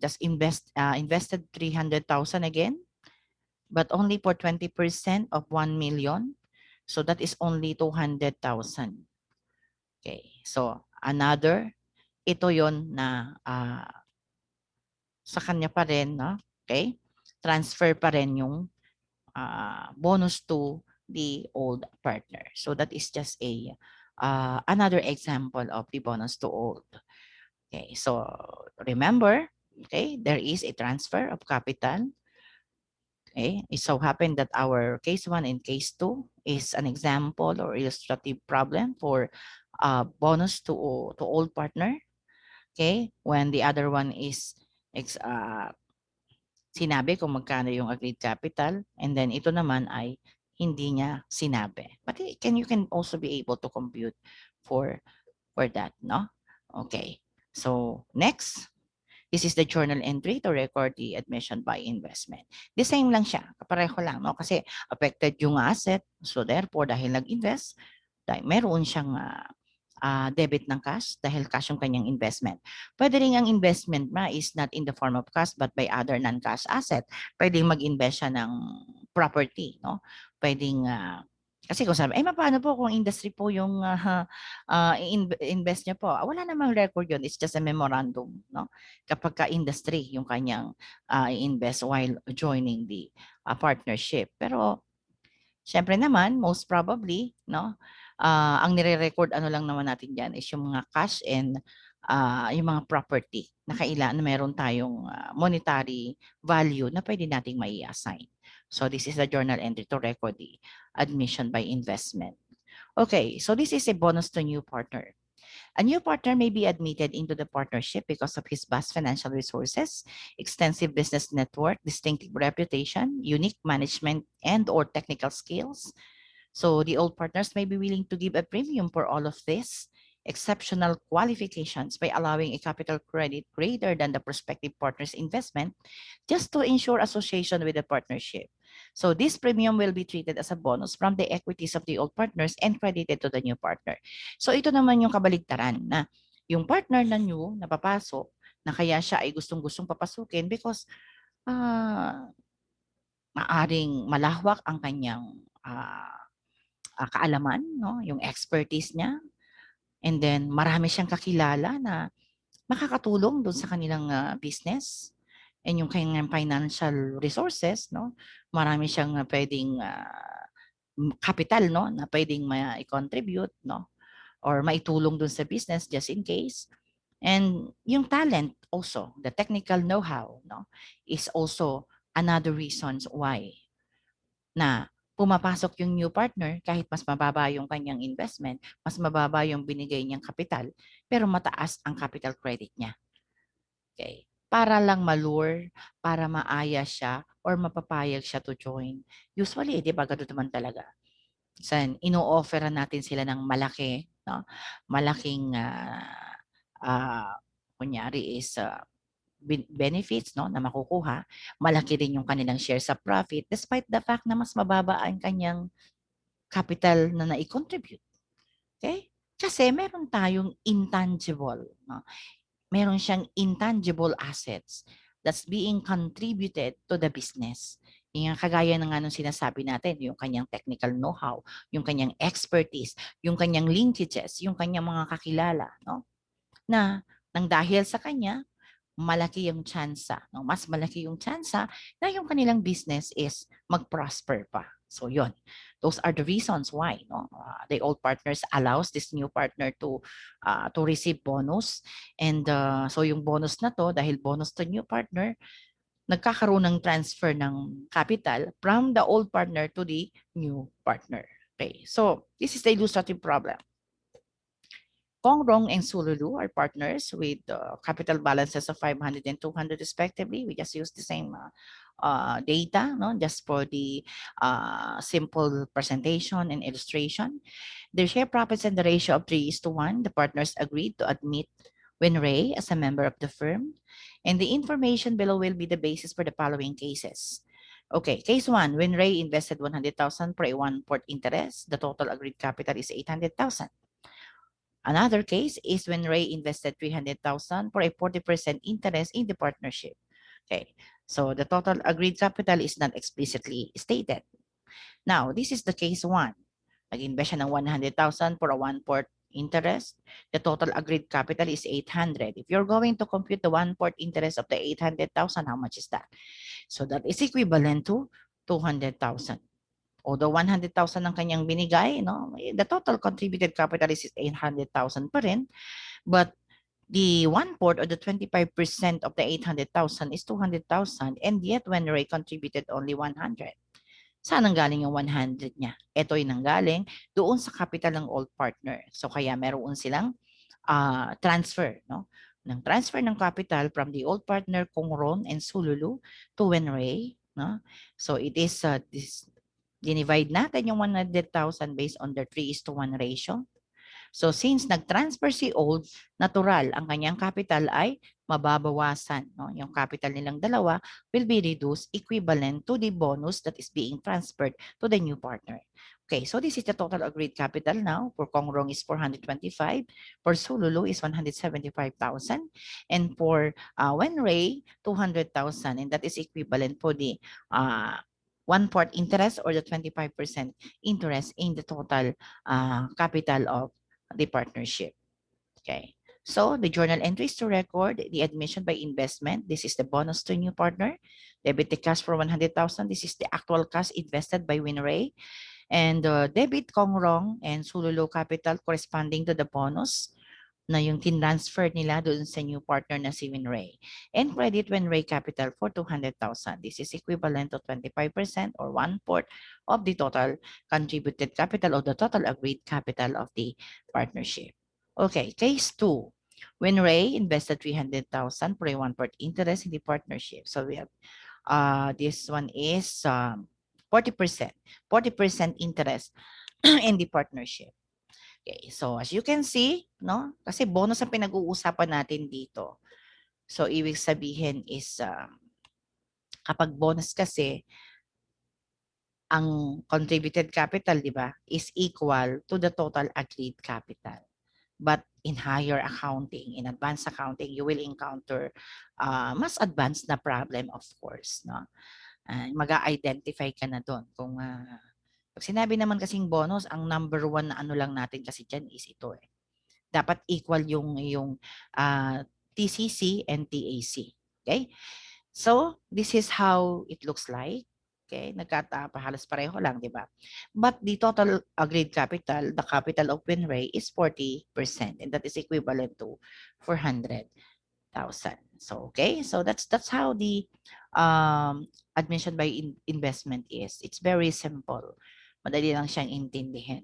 just invested 300,000 again, but only for 20% of 1 million. So that is only 200,000. Okay. So another, ito yon na sa kanya pa rin, no? Okay? Transfer pa rin yung bonus to the old partner. So that is just a another example of the bonus to old. Okay, so remember, okay, there is a transfer of capital. Okay, it so happened that our case 1 and case 2 is an example or illustrative problem for bonus to old partner. Okay, when the other one is sinabi kung magkano yung agreed capital, and then ito naman ay hindi niya sinabi. But you can also be able to compute for that, no? Okay. So, next, this is the journal entry to record the admission by investment. The same lang siya, kapareho lang, no? Kasi affected yung asset, so therefore dahil nag-invest, dahil meron siyang debit ng cash dahil cash yung kanyang investment. Pwede rin ang investment is not in the form of cash but by other non-cash asset. Pwedeng mag-invest siya ng property, no? Pwedeng kasi kung sabi, paano po kung industry po yung invest niya po? Wala namang record yun. It's just a memorandum, no? Kapag ka-industry yung kanyang invest while joining the partnership. Pero siyempre naman, most probably, no, ang nire-record ano lang naman natin diyan is yung mga cash and yung mga property na na meron tayong monetary value na pwede nating mai-assign. So this is the journal entry to record the admission by investment. Okay, so this is a bonus to new partner. A new partner may be admitted into the partnership because of his vast financial resources, extensive business network, distinctive reputation, unique management and/or technical skills. So the old partners may be willing to give a premium for all of this exceptional qualifications by allowing a capital credit greater than the prospective partner's investment just to ensure association with the partnership. So this premium will be treated as a bonus from the equities of the old partners and credited to the new partner. So ito naman yung kabaligtaran na yung partner na new na papasok na kaya siya ay gustong-gustong papasukin because maaring malawak ang kanyang kaalaman, no? Yung expertise niya. And then marami siyang kakilala na makakatulong doon sa kanilang business and yung kanyang financial resources, no? Marami siyang pwedeng capital, no, na pwedeng ma-contribute, no? Or maitulong doon sa business just in case. And yung talent also, the technical know-how, no, is also another reasons why na pumapasok yung new partner kahit mas mababa yung kanyang investment, mas mababa yung binigay niyang kapital, pero mataas ang capital credit niya. Okay. Para lang malure, para maaya siya or mapapayag siya to join. Usually, di ba, gano'n naman talaga. Ino-offeran natin sila ng malaki, no? Malaking kunyari is benefits, no, na makukuha, malaki rin yung kanilang share sa profit despite the fact na mas mababa ang kanyang capital na na-contribute. Okay? Kasi meron tayong intangible, no? Meron siyang intangible assets that's being contributed to the business. Yung kagaya ng anong sinasabi natin, yung kanyang technical know-how, yung kanyang expertise, yung kanyang linkages, yung kanyang mga kakilala, no? Na nang dahil sa kanya, malaki yung tsansa, no? Mas malaki yung tsansa na yung kanilang business is mag-prosper pa. So yon, those are the reasons why, no, the old partners allows this new partner to receive bonus, and so yung bonus na to, dahil bonus to new partner, nagkakaroon ng transfer ng capital from the old partner to the new partner. Okay, so this is the illustrative problem. Kongrong and Sululu are partners with capital balances of 500 and 200 respectively. We just use the same data, no, just for the simple presentation and illustration. The share profits and the ratio of 3:1. The partners agreed to admit Winray as a member of the firm. And the information below will be the basis for the following cases. Okay, case 1, Winray invested 100,000 for a 1/4 interest. The total agreed capital is 800,000. Another case is when Ray invested 300,000 for a 40% interest in the partnership. Okay, so the total agreed capital is not explicitly stated. Now, this is the case 1. Nag-invest siya ng 100,000 for a 1/4 interest. The total agreed capital is 800. If you're going to compute the 1/4 interest of the 800,000, how much is that? So that is equivalent to 200,000. Although 100,000 ang kanyang binigay, no, the total contributed capital is 800,000 pa rin, but the 1/4 or the 25% of the 800,000 is 200,000, and yet when Ray contributed only 100. Saan nanggaling yung 100 niya? Ito ay nanggaling doon sa capital ng old partner. So kaya meron silang transfer, no? Ng transfer ng capital from the old partner Kung Ron and Sululu to Wenray, no? So it is this. Dinivide natin yung 100,000 based on the 3:1 ratio. So since nag-transfer si old, natural, ang kanyang capital ay mababawasan. No? Yung capital nilang dalawa will be reduced equivalent to the bonus that is being transferred to the new partner. Okay, so this is the total agreed capital now. For Kongrong is 425. For Sululu is 175,000. And for Wenray, 200,000. And that is equivalent for the 1/4 interest or the 25% interest in the total capital of the partnership. Okay. So the journal entries to record the admission by investment. This is the bonus to new partner. Debit the cash for 100,000. This is the actual cash invested by Winray. And debit Kongrong and Sululu capital corresponding to the bonus na yung tinransfer nila doon sa new partner na si Winray. And credit Winray capital for 200,000. This is equivalent to 25% or 1/4 of the total contributed capital or the total agreed capital of the partnership. Okay, case 2. Winray invested 300,000 for a 1/4 interest in the partnership. So we have this one is 40% interest in the partnership. Okay, so as you can see, no? Kasi bonus ang pinag-uusapan natin dito. So ibig sabihin is kapag bonus kasi ang contributed capital, di ba, is equal to the total agreed capital. But in higher accounting, in advanced accounting, you will encounter mas advanced na problem, of course, no? Mag-a-identify ka na doon kung pag sinabi naman kasing bonus, ang number 1 na ano lang natin kasi dyan is ito eh. Dapat equal yung TCC and TAC. Okay? So, this is how it looks like. Okay? Halos pareho lang, di ba? But the total agreed capital, the capital of Winray is 40%, and that is equivalent to 400,000. So, okay? So, that's how the admission by investment is. It's very simple. Madali lang siyang intindihin.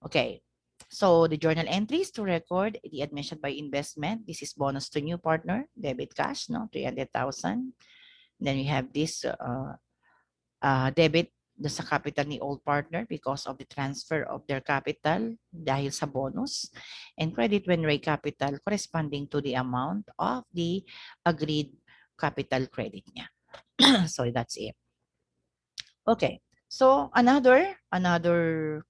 Okay. So the journal entries to record the admission by investment. This is bonus to new partner, debit cash, no, 300,000. Then we have this debit sa capital ni old partner because of the transfer of their capital dahil sa bonus, and credit Winray capital corresponding to the amount of the agreed capital credit niya. So that's it. Okay. So another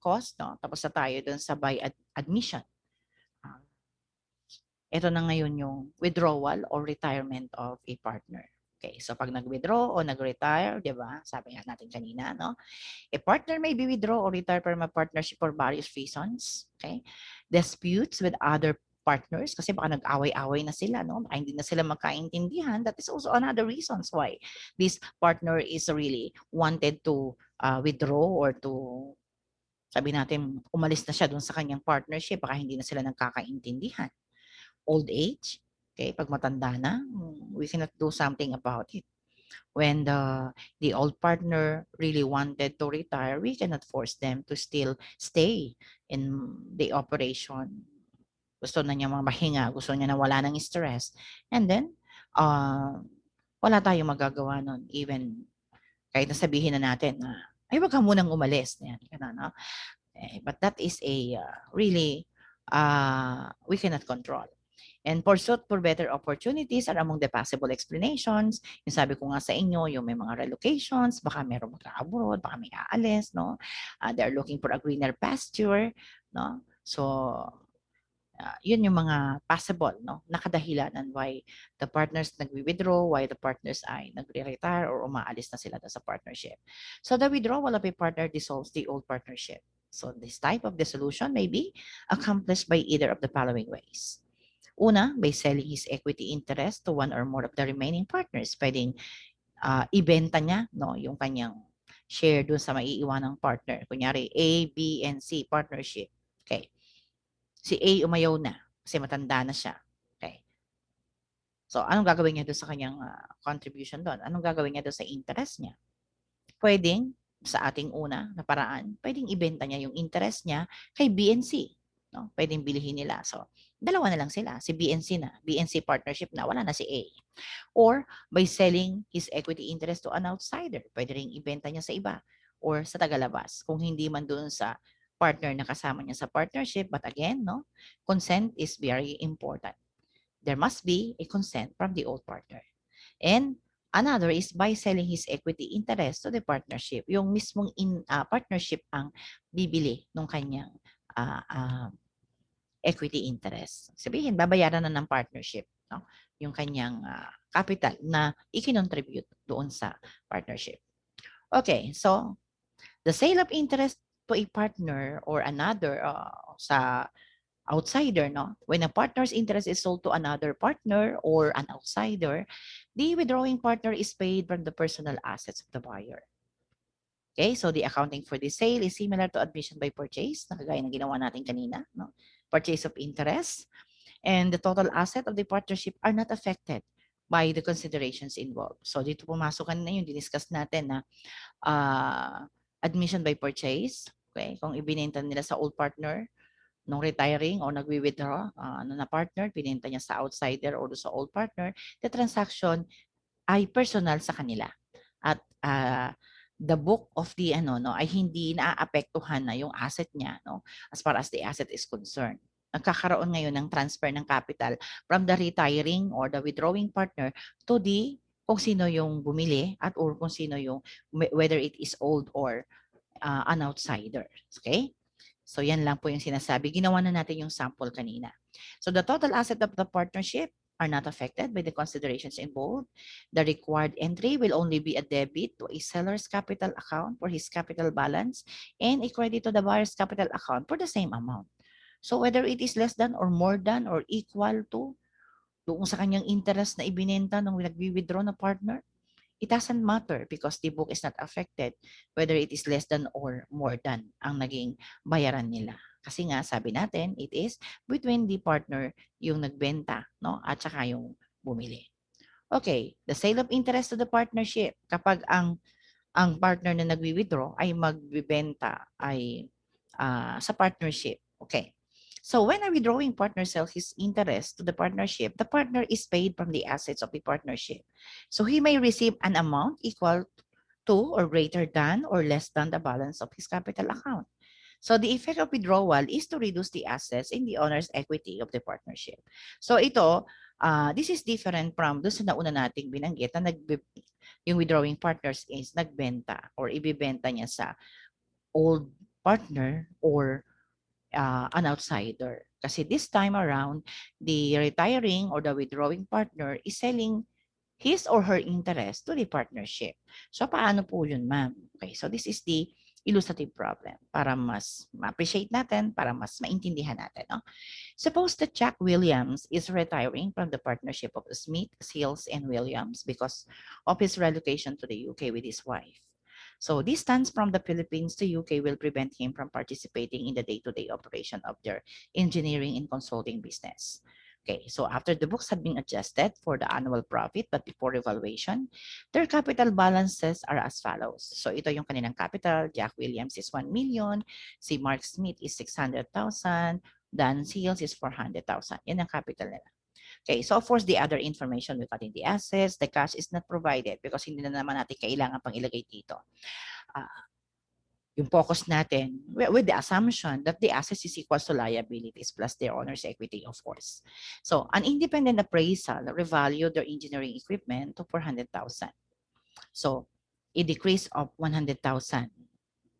cost, no? Tapos na tayo dun sa by admission. Ito na ngayon yung withdrawal or retirement of a partner. Okay, so pag nag-withdraw o nag-retire, di ba? Sabi nga natin kanina, no? A partner may be withdraw or retire from a partnership for various reasons. Okay? Disputes with other partners kasi baka nag-away-away na sila, no? Baka hindi na sila magkaintindihan. That is also another reasons why this partner is really wanted to withdraw or to, sabi natin, umalis na siya dun sa kanyang partnership, baka hindi na sila nagkakaintindihan. Old age, okay, pag matanda na, we cannot do something about it. When the old partner really wanted to retire, we cannot force them to still stay in the operation. Gusto na niya mahinga, gusto niya na wala ng stress. And then, wala tayong magagawa nun. Even kahit nasabihin na natin na, ay, wag ka munang umalis. Yan, ganun, no? But that is a really, we cannot control. And pursuit for better opportunities are among the possible explanations. Yung sabi ko nga sa inyo, yung may mga relocations, baka meron mag-abroad, baka may aalis, no? They're looking for a greener pasture, no? So, yun yung mga possible, no? Nakadahilanan why the partners nagwi-withdraw, why the partners ay nagre-retire or umaalis na sila sa partnership. So the withdrawal of a partner dissolves the old partnership. So this type of dissolution may be accomplished by either of the following ways. Una, by selling his equity interest to one or more of the remaining partners. Pwedeng ibenta niya, no, yung kanyang share dun sa maiiwanang partner. Kunyari, A, B, and C partnership. Okay. Si A umayaw na kasi matanda na siya. Okay. So, anong gagawin niya doon sa kanyang contribution doon? Anong gagawin niya doon sa interest niya? Pwedeng, sa ating una na paraan, pwedeng ibenta niya yung interest niya kay B and C. No? Pwedeng bilihin nila. So, dalawa na lang sila. Si B and C na. B and C partnership na. Wala na si A. Or by selling his equity interest to an outsider. Pwede rin ibenta niya sa iba or sa tagalabas. Kung hindi man doon sa partner na kasama niya sa partnership. But again, no, consent is very important. There must be a consent from the old partner. And another is by selling his equity interest to the partnership. Yung mismong partnership ang bibili ng kanyang equity interest. Sabihin, babayaran na ng partnership, no? Yung kanyang capital na ikinontribute doon sa partnership. Okay, so the sale of interest to a partner or another sa outsider, no? When a partner's interest is sold to another partner or an outsider, the withdrawing partner is paid from the personal assets of the buyer. Okay, so the accounting for the sale is similar to admission by purchase, nakagaya ng ginawa natin kanina, no? Purchase of interest, and the total asset of the partnership are not affected by the considerations involved. So dito pumasok na yung diniscuss natin na admission by purchase. Okay, kung ibinenta nila sa old partner, nung retiring o nagwi-withdraw na partner, binenta niya sa outsider o sa old partner, the transaction ay personal sa kanila. At the book of the ay hindi naaapektuhan na yung asset niya, no, as far as the asset is concerned. Nagkakaroon ngayon ng transfer ng capital from the retiring or the withdrawing partner to the kung sino yung bumili at or kung sino yung whether it is old or an outsider. Okay? So yan lang po yung sinasabi. Ginawa na natin yung sample kanina. So the total asset of the partnership are not affected by the considerations involved. The required entry will only be a debit to a seller's capital account for his capital balance and a credit to the buyer's capital account for the same amount. So whether it is less than or more than or equal to doon sa kanyang interest na ibinenta ng nagwi-withdraw na partner, it doesn't matter because the book is not affected whether it is less than or more than ang naging bayaran nila. Kasi nga, sabi natin, it is between the partner yung nagbenta, no? At saka yung bumili. Okay, the sale of interest to the partnership. Kapag ang partner na nagwi-withdraw ay magbibenta ay sa partnership. Okay. So when a withdrawing partner sells his interest to the partnership, the partner is paid from the assets of the partnership. So he may receive an amount equal to or greater than or less than the balance of his capital account. So the effect of withdrawal is to reduce the assets in the owner's equity of the partnership. So ito, this is different from doon sa nauna nating binanggit na yung withdrawing partners is nagbenta or ibibenta niya sa old partner or an outsider. Kasi this time around, the retiring or the withdrawing partner is selling his or her interest to the partnership. So paano po yun, ma'am? Okay, so this is the illustrative problem para mas ma-appreciate natin, para mas maintindihan natin. No? Suppose that Jack Williams is retiring from the partnership of Smith, Seals, and Williams because of his relocation to the UK with his wife. So distance from the Philippines to UK will prevent him from participating in the day-to-day operation of their engineering and consulting business. Okay, so after the books had been adjusted for the annual profit but before evaluation, their capital balances are as follows. So ito yung kanilang capital. Jack Williams is 1 million. Si Mark Smith is 600,000. Dan Seals is 400,000. Yan ang capital nila. Okay, so of course, the other information regarding the assets, the cash is not provided because hindi na naman natin kailangan pang ilagay dito. Yung focus natin with the assumption that the assets is equal to liabilities plus their owner's equity, of course. So an independent appraisal revalued their engineering equipment to 400,000. So a decrease of 100,000.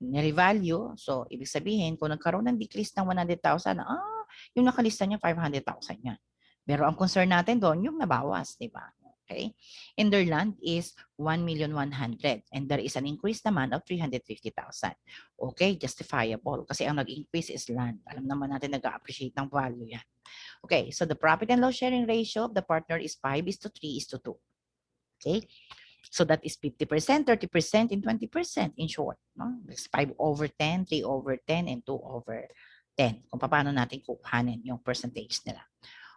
Ni-revalue, so ibig sabihin kung nagkaroon ng decrease ng 100,000, yung nakalista niya 500,000 yan. Pero ang concern natin doon, yung nabawas, di ba? Okay? And their land is 1,100,000 and there is an increase naman of 350,000. Okay, justifiable kasi ang nag-increase is land. Alam naman natin nag-appreciate ng value yan. Okay, so the profit and loss sharing ratio of the partner is 5:3:2. Okay, so that is 50%, 30%, and 20% in short. No? It's 5/10, 3/10, and 2/10. Kung paano natin kukuhanin yung percentage nila.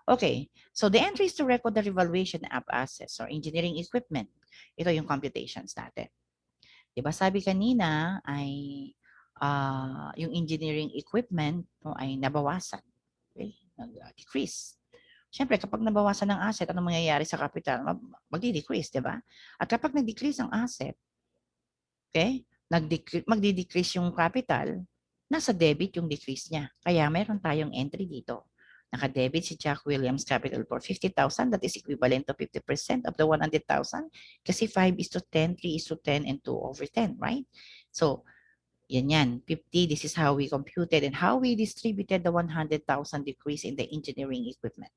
Okay, so the entries to record the revaluation of assets or engineering equipment. Ito yung computations natin. Diba sabi kanina ay yung engineering equipment ay nabawasan. Okay, nag-decrease. Siyempre, kapag nabawasan ng asset, ano mangyayari sa capital? Magdi-decrease, di ba? At kapag nag-decrease ang asset, okay, magdi-decrease yung capital, nasa debit yung decrease niya. Kaya meron tayong entry dito. Naka-debit si Jack Williams capital for 50,000. That is equivalent to 50% of the 100,000. Kasi 5:10, 3:10, and 2/10, right? So, yan. 50, this is how we computed and how we distributed the 100,000 decrease in the engineering equipment.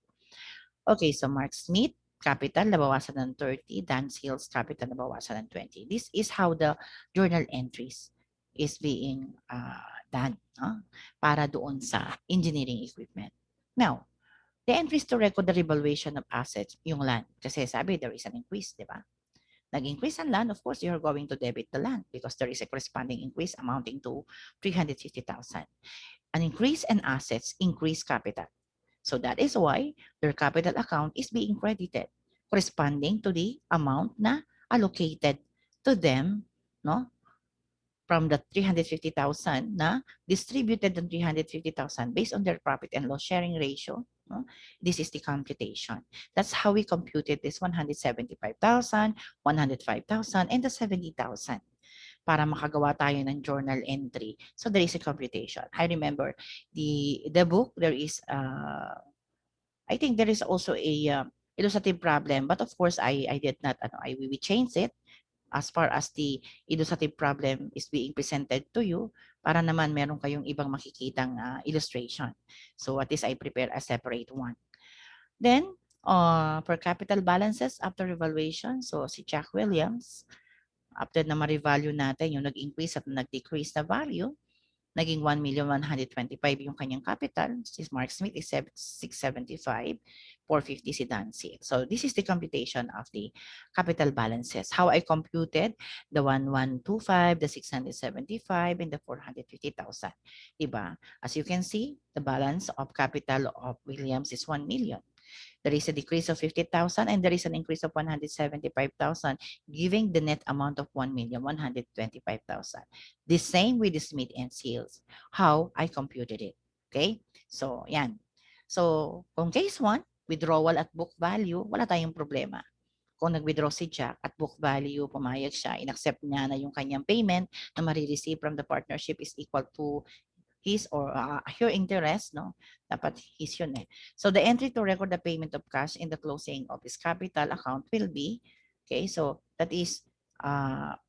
Okay, so Mark Smith, capital, nabawasan ng 30. Dan Sales, capital, nabawasan ng 20. This is how the journal entries is being done para doon sa engineering equipment. Now, the entries to record the revaluation of assets, yung land. Kasi sabi, there is an increase, di ba? Nag-increase ang land, of course, you're going to debit the land because there is a corresponding increase amounting to 350,000. An increase in assets, increase capital. So that is why their capital account is being credited corresponding to the amount na allocated to them, no? From the 350,000 na distributed ng 350,000 based on their profit and loss sharing ratio. No? This is the computation. That's how we computed this 175,000, 105,000, and the 70,000 para makagawa tayo ng journal entry. So there is a computation. I remember the book, there is, I think there is also a illustrative problem, but of course, I did not, we changed it as far as the illustrative problem is being presented to you para naman meron kayong ibang makikitang illustration. So what is I prepare a separate one. Then, for capital balances after revaluation, so si Jack Williams, after na ma-revalue natin yung nag-increase at nag-decrease na value, naging 1,125,000 yung kanyang capital. Si Mark Smith is 675, 450 si Dancy. So this is the computation of the capital balances. How I computed the 1,125, the 675, and the 450,000. Diba? As you can see, the balance of capital of Williams is 1 million. There is a decrease of 50,000 and there is an increase of 175,000, giving the net amount of 1,125,000. The same with the Smith and Seals. How I computed it. Okay? So, yan. So, kung case 1, withdrawal at book value, wala tayong problema. Kung nag-withdraw si Jack at book value, pumayag siya, inaccept niya na yung kanyang payment na marireceive from the partnership is equal to his or her interest, no? Dapat his yun eh. So the entry to record the payment of cash in the closing of his capital account will be, okay, so that is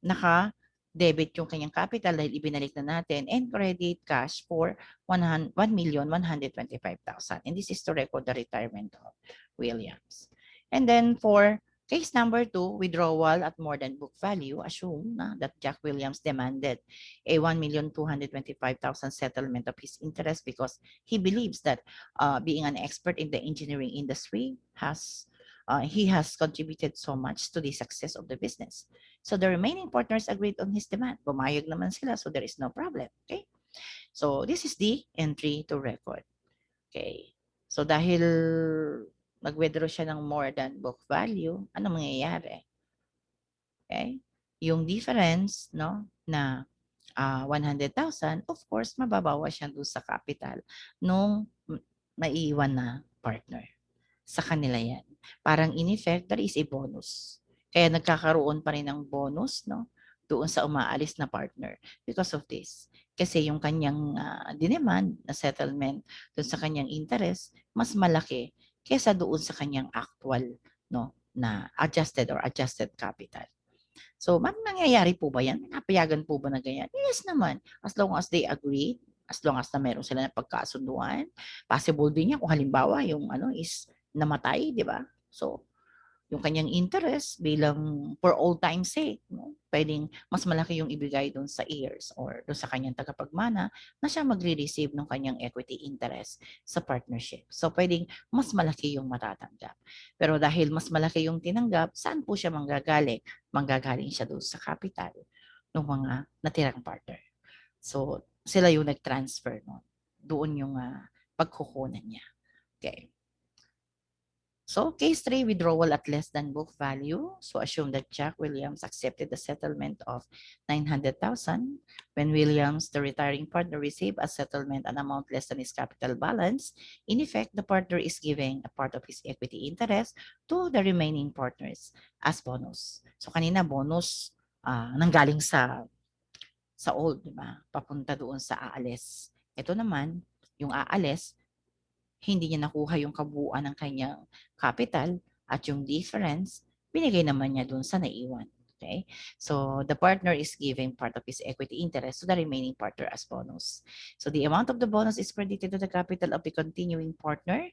naka-debit yung kanyang capital dahil ibinalik na natin and credit cash for 1,125,000. And this is to record the retirement of Williams. And then for case number 2, withdrawal at more than book value, assume that Jack Williams demanded a 1,225,000 settlement of his interest because he believes that being an expert in the engineering industry he has contributed so much to the success of the business. So the remaining partners agreed on his demand. Pumayag naman sila, so there is no problem. Okay? So this is the entry to record. Okay? So dahil nag-withdraw siya ng more than book value, ano mangyayari? Okay? Yung difference, no, na 100,000, of course, mababawas siya doon sa capital nung naiiwan na partner. sa kanila yan. Parang in effect, there is a bonus. Kaya nagkakaroon pa rin ng bonus, no? Doon sa umaalis na partner because of this. Kasi yung kanyang demand na settlement doon sa kanyang interest, mas malaki kesa doon sa kanyang actual, no, na adjusted capital. So, ma'am, nangyayari po ba yan? Napayagan po ba na ganyan? Yes naman. As long as they agree, as long as na meron sila ng pagkasunduan, possible din yan kung halimbawa yung is namatay, di ba? So, yung kanyang interest bilang for all time's sake, no? Pwedeng mas malaki yung ibigay doon sa heirs or doon sa kanyang tagapagmana na siya magre-receive ng kanyang equity interest sa partnership. So pwedeng mas malaki yung matatanggap. Pero dahil mas malaki yung tinanggap, saan po siya manggagaling? Manggagaling siya doon sa capital ng mga natirang partner. So sila yung nag-transfer noon. Doon yung pagkukunan niya. Okay. So, case 3, withdrawal at less than book value. So, assume that Jack Williams accepted the settlement of 900,000. When Williams, the retiring partner, received a settlement an amount less than his capital balance, in effect, the partner is giving a part of his equity interest to the remaining partners as bonus. So, kanina bonus nanggaling sa old, di ba? Papunta doon sa aalis. Ito naman, yung aalis, hindi niya nakuha yung kabuuan ng kanyang capital at yung difference, binigay naman niya dun sa naiwan. Okay? So the partner is giving part of his equity interest to the remaining partner as bonus. So the amount of the bonus is credited to the capital of the continuing partner,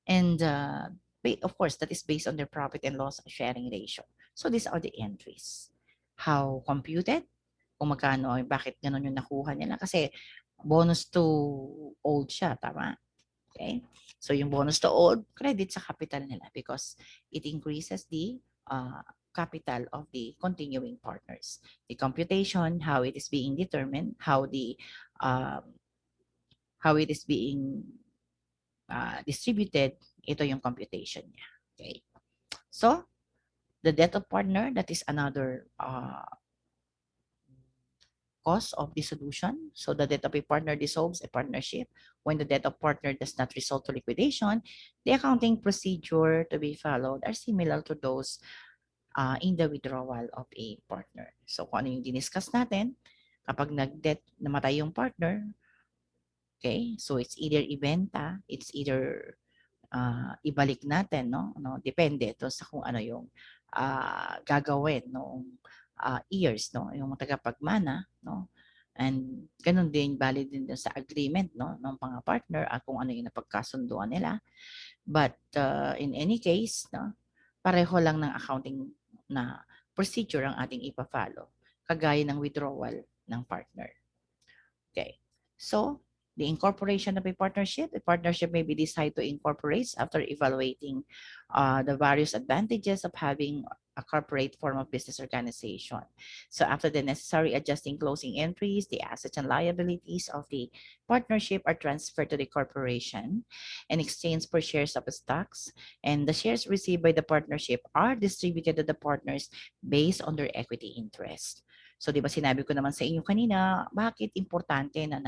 and of course, that is based on their profit and loss sharing ratio. So these are the entries. How computed? Kung magkano, bakit ganun yung nakuha nila? Kasi bonus to old siya, tama? Okay? So yung bonus to old, credit sa capital nila because it increases the capital of the continuing partners. The computation, how it is being determined, how it is being distributed, ito yung computation niya. Okay? So, the debt of partner, that is another cause of dissolution. So the debt of a partner dissolves a partnership. When the debt of partner does not result to liquidation, the accounting procedure to be followed are similar to those in the withdrawal of a partner. So kung ano yung diniscuss natin, kapag nag-debt, namatay yung partner, okay, so it's either ibenta, it's either ibalik natin, no? Depende to sa kung ano yung gagawin noong years, no? Yung tagapagmana, no? And ganun din, valid din sa agreement, no? Ng mga partner at kung ano yung napagkasunduan nila. But in any case, no? Pareho lang ng accounting na procedure ang ating ipa-follow, kagaya ng withdrawal ng partner. Okay. So, the incorporation of a partnership may be decided to incorporate after evaluating the various advantages of having a corporate form of business organization. So after the necessary adjusting closing entries, the assets and liabilities of the partnership are transferred to the corporation and exchanged for shares of stocks, and the shares received by the partnership are distributed to the partners based on their equity interest. So, di ba sinabi ko naman sa inyo kanina, bakit importante na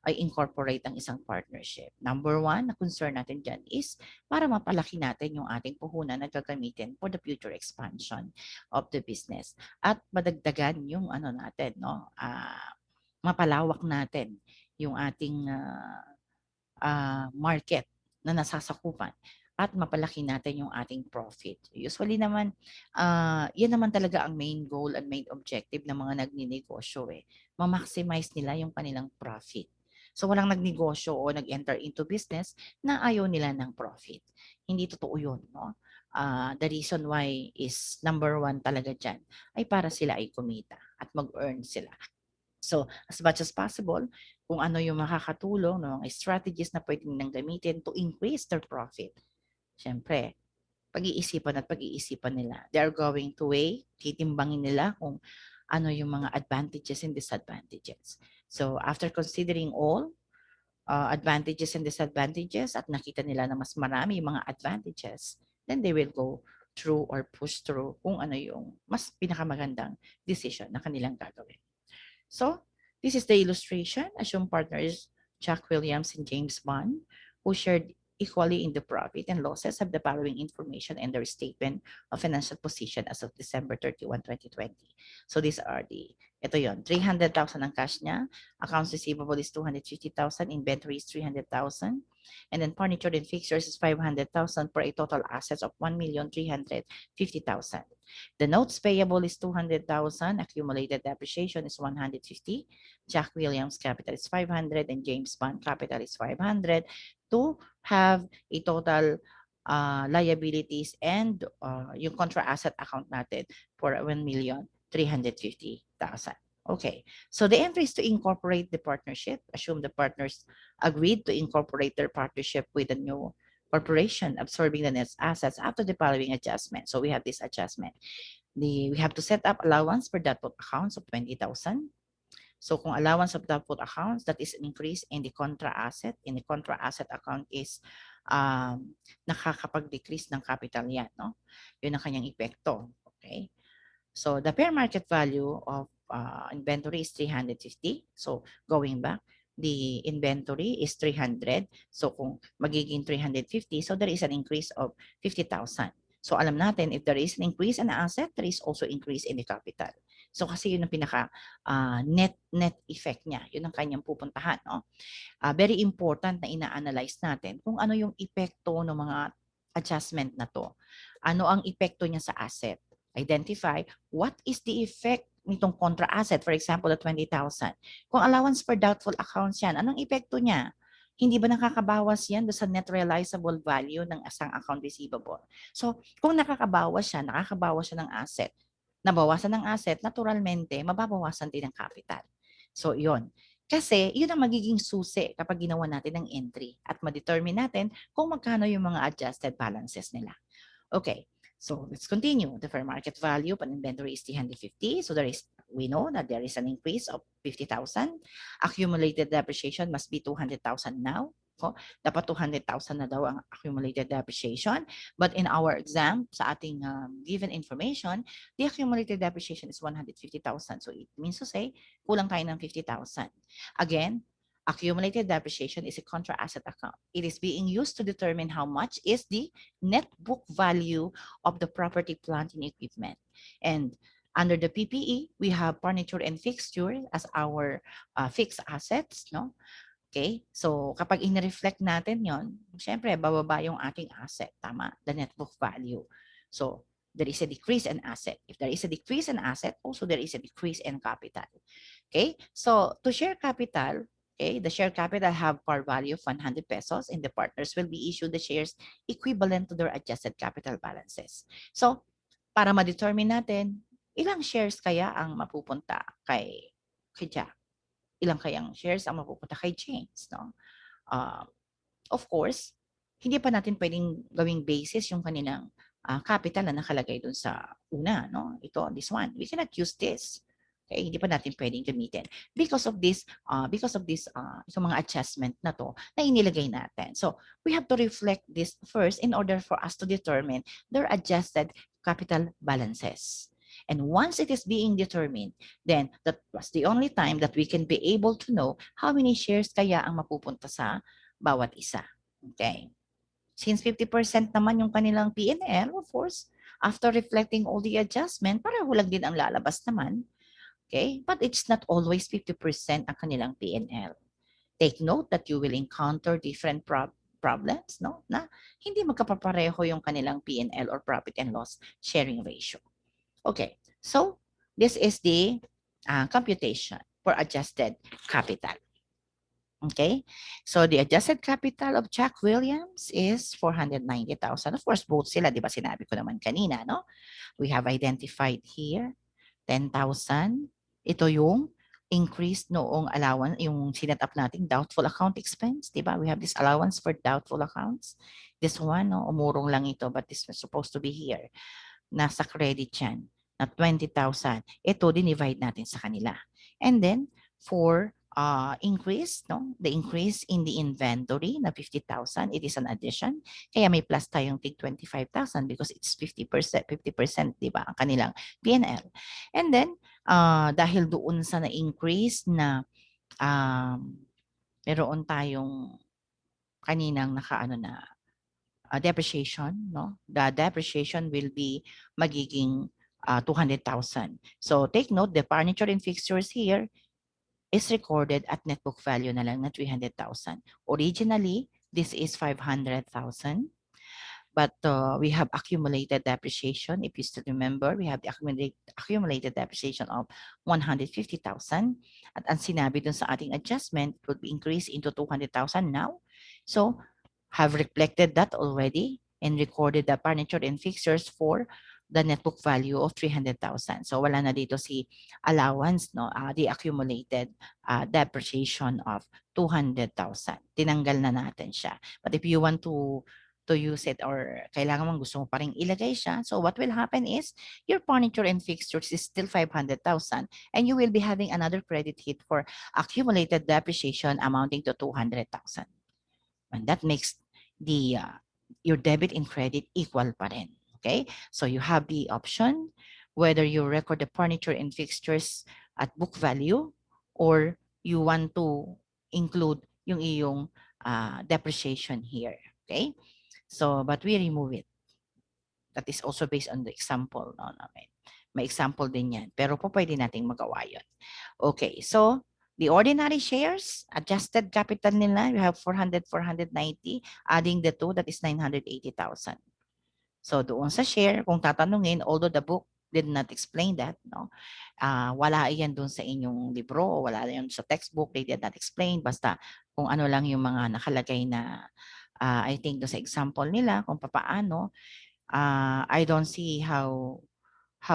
ay incorporate ang isang partnership? Number one, na concern natin dyan is para mapalaki natin yung ating puhunan na gagamitin for the future expansion of the business. At madagdagan yung natin, no? Mapalawak natin yung ating market na nasasakupan at mapalaki natin yung ating profit. Usually naman, yan naman talaga ang main goal and main objective ng mga nagninegosyo eh. Ma-maximize nila yung kanilang profit. So walang nagnegosyo o nag-enter into business na ayaw nila ng profit. Hindi totoo yun. No? The reason why is number one talaga dyan ay para sila ay kumita at mag-earn sila. So, as much as possible, kung ano yung makakatulong, no, mga strategies na pwede nilang gamitin to increase their profit. Siyempre, pag-iisipan nila. They are going to weigh, titimbangin nila kung ano yung mga advantages and disadvantages. So, after considering all advantages and disadvantages at nakita nila na mas marami yung mga advantages, then they will go through or push through kung ano yung mas pinakamagandang decision na kanilang gagawin. So, this is the illustration. Assume partners Jack Williams and James Bond, who shared equally in the profit and losses have the following information and their statement of financial position as of December 31, 2020. So these are ito yon, 300,000 ang cash niya, accounts receivable is 250,000, inventory is 300,000, and then furniture and fixtures is 500,000 for a total assets of 1,350,000. The notes payable is 200,000, accumulated depreciation is 150, Jack Williams capital is 500, and James Bond capital is 500 to have a total liabilities and yung contra asset account natin for 1,350,000. Okay, so the entries to incorporate the partnership, assume the partners agreed to incorporate their partnership with a new corporation, absorbing the net assets after the following adjustment. So we have this adjustment. We have to set up allowance for doubtful accounts of 20,000. So kung allowance of doubtful accounts, that is an increase in the contra asset. In the contra asset account is nakakapag-decrease ng capital yan. No? Yun ang kanyang epekto. Okay? So the fair market value of inventory is 350. So going back, the inventory is 300. So kung magiging 350, so there is an increase of 50,000. So alam natin, if there is an increase in asset, there is also increase in the capital. So kasi yun ang pinaka net effect niya. Yun ang kanyang pupuntahan. No? Very important na ina-analyze natin kung ano yung epekto ng mga adjustment na to. Ano ang epekto niya sa asset? Identify what is the effect nitong contra asset. For example, the 20,000. Kung allowance for doubtful accounts yan, anong epekto niya? Hindi ba nakakabawas yan sa net realizable value ng isang account receivable? So, kung nakakabawas siya ng asset, nabawasan ng asset, naturalmente, mababawasan din ang capital. So, yon. Kasi, yun ang magiging susi kapag ginawa natin ng entry at ma-determine natin kung magkano yung mga adjusted balances nila. Okay. So let's continue. The fair market value of an inventory is 350. So we know that there is an increase of 50,000. Accumulated depreciation must be 200,000 now. So, dapat 200,000 na daw ang accumulated depreciation. But in our exam, sa ating given information, the accumulated depreciation is 150,000. So it means to say, kulang tayo ng 50,000. Again, accumulated depreciation is a contra asset account. It is being used to determine how much is the net book value of the property, plant, and equipment. And under the PPE, we have furniture and fixture as our fixed assets. No? Okay? So kapag in-reflect natin yon, syempre, bababa yung ating asset. Tama? The net book value. So there is a decrease in asset. If there is a decrease in asset, also there is a decrease in capital. Okay? So to share capital, okay, the share capital have par value of 100 pesos and the partners will be issued the shares equivalent to their adjusted capital balances. So, para ma-determine natin, ilang shares kaya ang mapupunta kay Jack? Ilang kayang shares ang mapupunta kay James? No? Of course, hindi pa natin pwedeng gawing basis yung kanilang capital na nakalagay dun sa una. No? Ito, this one. We cannot use this. Okay, hindi pa natin pwedeng gamitin because of this itong mga adjustment na to na inilagay natin. So, we have to reflect this first in order for us to determine their adjusted capital balances. And once it is being determined, then that was the only time that we can be able to know how many shares kaya ang mapupunta sa bawat isa. Okay. Since 50% naman yung kanilang P&L, of course, after reflecting all the adjustment, pareho lang din ang lalabas naman. Okay? But it's not always 50% ang kanilang P&L. Take note that you will encounter different problems, no? Na hindi magkapapareho yung kanilang P&L or profit and loss sharing ratio. Okay, so this is the computation for adjusted capital. Okay, so the adjusted capital of Jack Williams is 490,000. Of course, both sila, di ba sinabi ko naman kanina, no? We have identified here 10,000. Ito yung increased noong allowance, yung sinet up nating doubtful account expense, di ba? We have this allowance for doubtful accounts. This one, no, umurong lang ito, but this was supposed to be here. Nasa credit yan, na 20,000. Ito, dinivide natin sa kanila. And then, for increase, no? The increase in the inventory na 50,000, it is an addition. Kaya may plus tayong tig 25,000 because it's 50%, di ba, ang kanilang P&L. And then, dahil doon sa na-increase na meron tayong kaninang nakaano na depreciation, no? The depreciation will be magiging 200,000. So take note, the furniture and fixtures here is recorded at net book value na lang na 300,000. Originally, this is 500,000. But we have accumulated depreciation. If you still remember, we have the accumulated depreciation of 150,000. At ang sinabi dun sa ating adjustment, it would be increased into 200,000 now. So, have reflected that already and recorded the furniture and fixtures for the net book value of 300,000. So, wala na dito si allowance, no? The accumulated depreciation of 200,000. Tinanggal na natin siya. But if you want to use it or kailangan mong gusto mo pa rin ilagay siya. So what will happen is your furniture and fixtures is still 500,000 and you will be having another credit hit for accumulated depreciation amounting to 200,000. And that makes the your debit and credit equal pa rin. Okay? So you have the option whether you record the furniture and fixtures at book value or you want to include yung iyong depreciation here. Okay? So, but we remove it. That is also based on the example. No, namin. May example din yan. Pero po pwede nating magawa yun. Okay, so the ordinary shares, adjusted capital nila, you have 400, 490. Adding the two, that is 980,000. So doon sa share, kung tatanungin, although the book did not explain that, no, wala yan doon sa inyong libro o wala yan sa textbook, they did not explain. Basta kung ano lang yung mga nakalagay na I think doon sa example nila kung papaano, I don't see how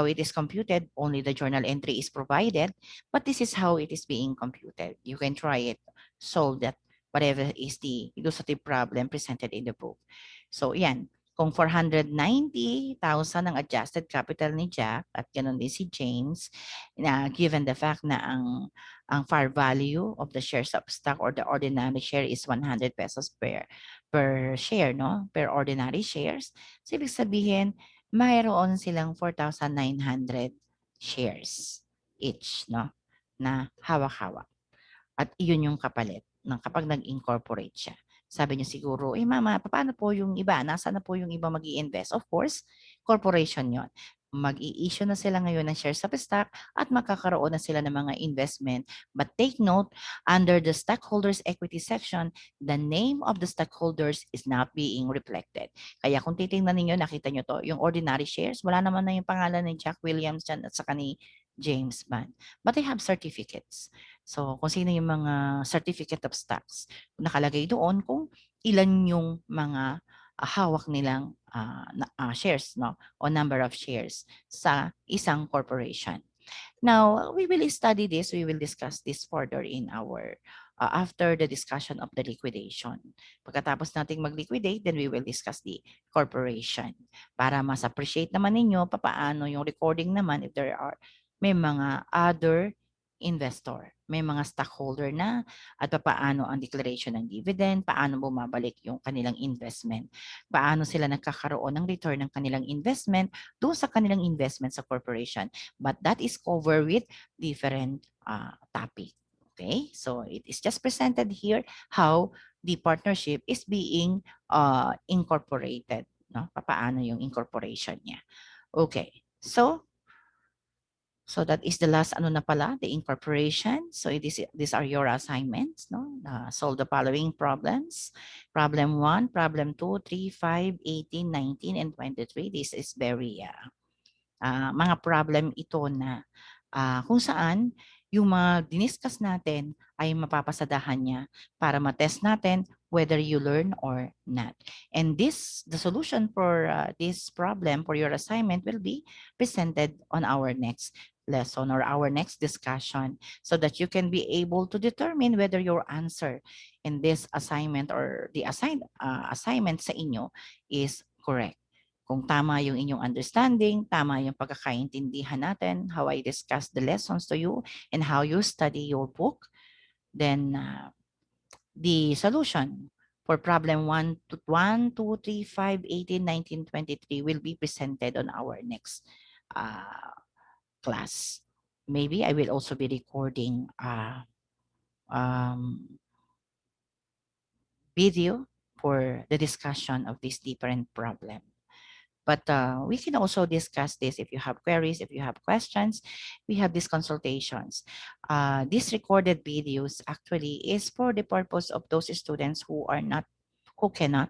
it is computed. Only the journal entry is provided, but this is how it is being computed. You can try it, solve that whatever is the illustrative problem presented in the book. So yan, kung 490,000 ang adjusted capital ni Jack at ganun din si James, na given the fact na ang fair value of the shares of stock or the ordinary share is 100 pesos per share, no? Per ordinary shares. So ibig sabihin, mayroon silang 4,900 shares each, no? Na hawak-hawak. At iyon yung kapalit ng kapag nag-incorporate siya. Sabi niyo siguro, mama, paano po yung iba? Nasaan na po yung iba mag-i-invest? Of course, corporation yon. Mag-i-issue na sila ngayon ng shares of stock at makakaroon na sila ng mga investment. But take note, under the stockholders equity section, the name of the stockholders is not being reflected. Kaya kung titingnan ninyo, nakita nyo to, yung ordinary shares, wala naman na yung pangalan ni Jack Williams dyan at saka ni James Bond. But they have certificates. So, kung sino yung mga certificate of stocks, nakalagay doon kung ilan yung mga hawak nilang shares, no? O number of shares sa isang corporation. Now, we will study this. We will discuss this further in our after the discussion of the liquidation. Pagkatapos nating mag-liquidate, then we will discuss the corporation para mas appreciate naman ninyo papaano yung recording naman if there are may mga other investor, may mga stockholder na at paano ang declaration ng dividend, paano bumabalik yung kanilang investment, paano sila nagkakaroon ng return ng kanilang investment doon sa kanilang investment sa corporation. But that is covered with different topic. Okay, so it is just presented here how the partnership is being incorporated. No? Paano yung incorporation niya. Okay, so that is the last ano na pala, the incorporation. So these are your assignments. No? Solve the following problems. Problem 1, problem 2, 3, 5, 18, 19, and 23. This is very mga problem ito na kung saan yung mga diniscuss natin ay mapapasadahan niya para matest natin whether you learn or not. And the solution for this problem for your assignment will be presented on our next lesson or our next discussion so that you can be able to determine whether your answer in this assignment or the assignment sa inyo is correct. Kung tama yung inyong understanding, tama yung pagkakaintindihan natin, how I discuss the lessons to you, and how you study your book, then the solution for problem 1, 2, 3, 5, 18, 19, 23 will be presented on our next class. Maybe I will also be recording video for the discussion of this different problem. But we can also discuss this if you have queries, if you have questions. We have these consultations. These recorded videos actually is for the purpose of those students who cannot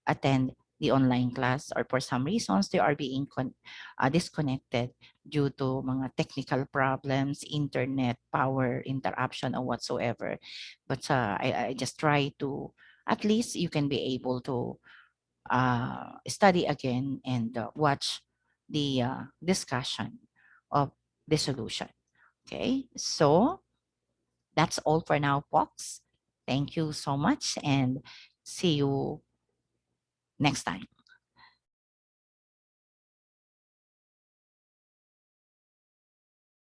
attend the online class, or for some reasons they are being disconnected due to mga technical problems, internet, power interruption, or whatsoever. But I just try to, at least you can be able to study again and watch the discussion of the solution. Okay, so that's all for now, folks. Thank you so much and see you next time.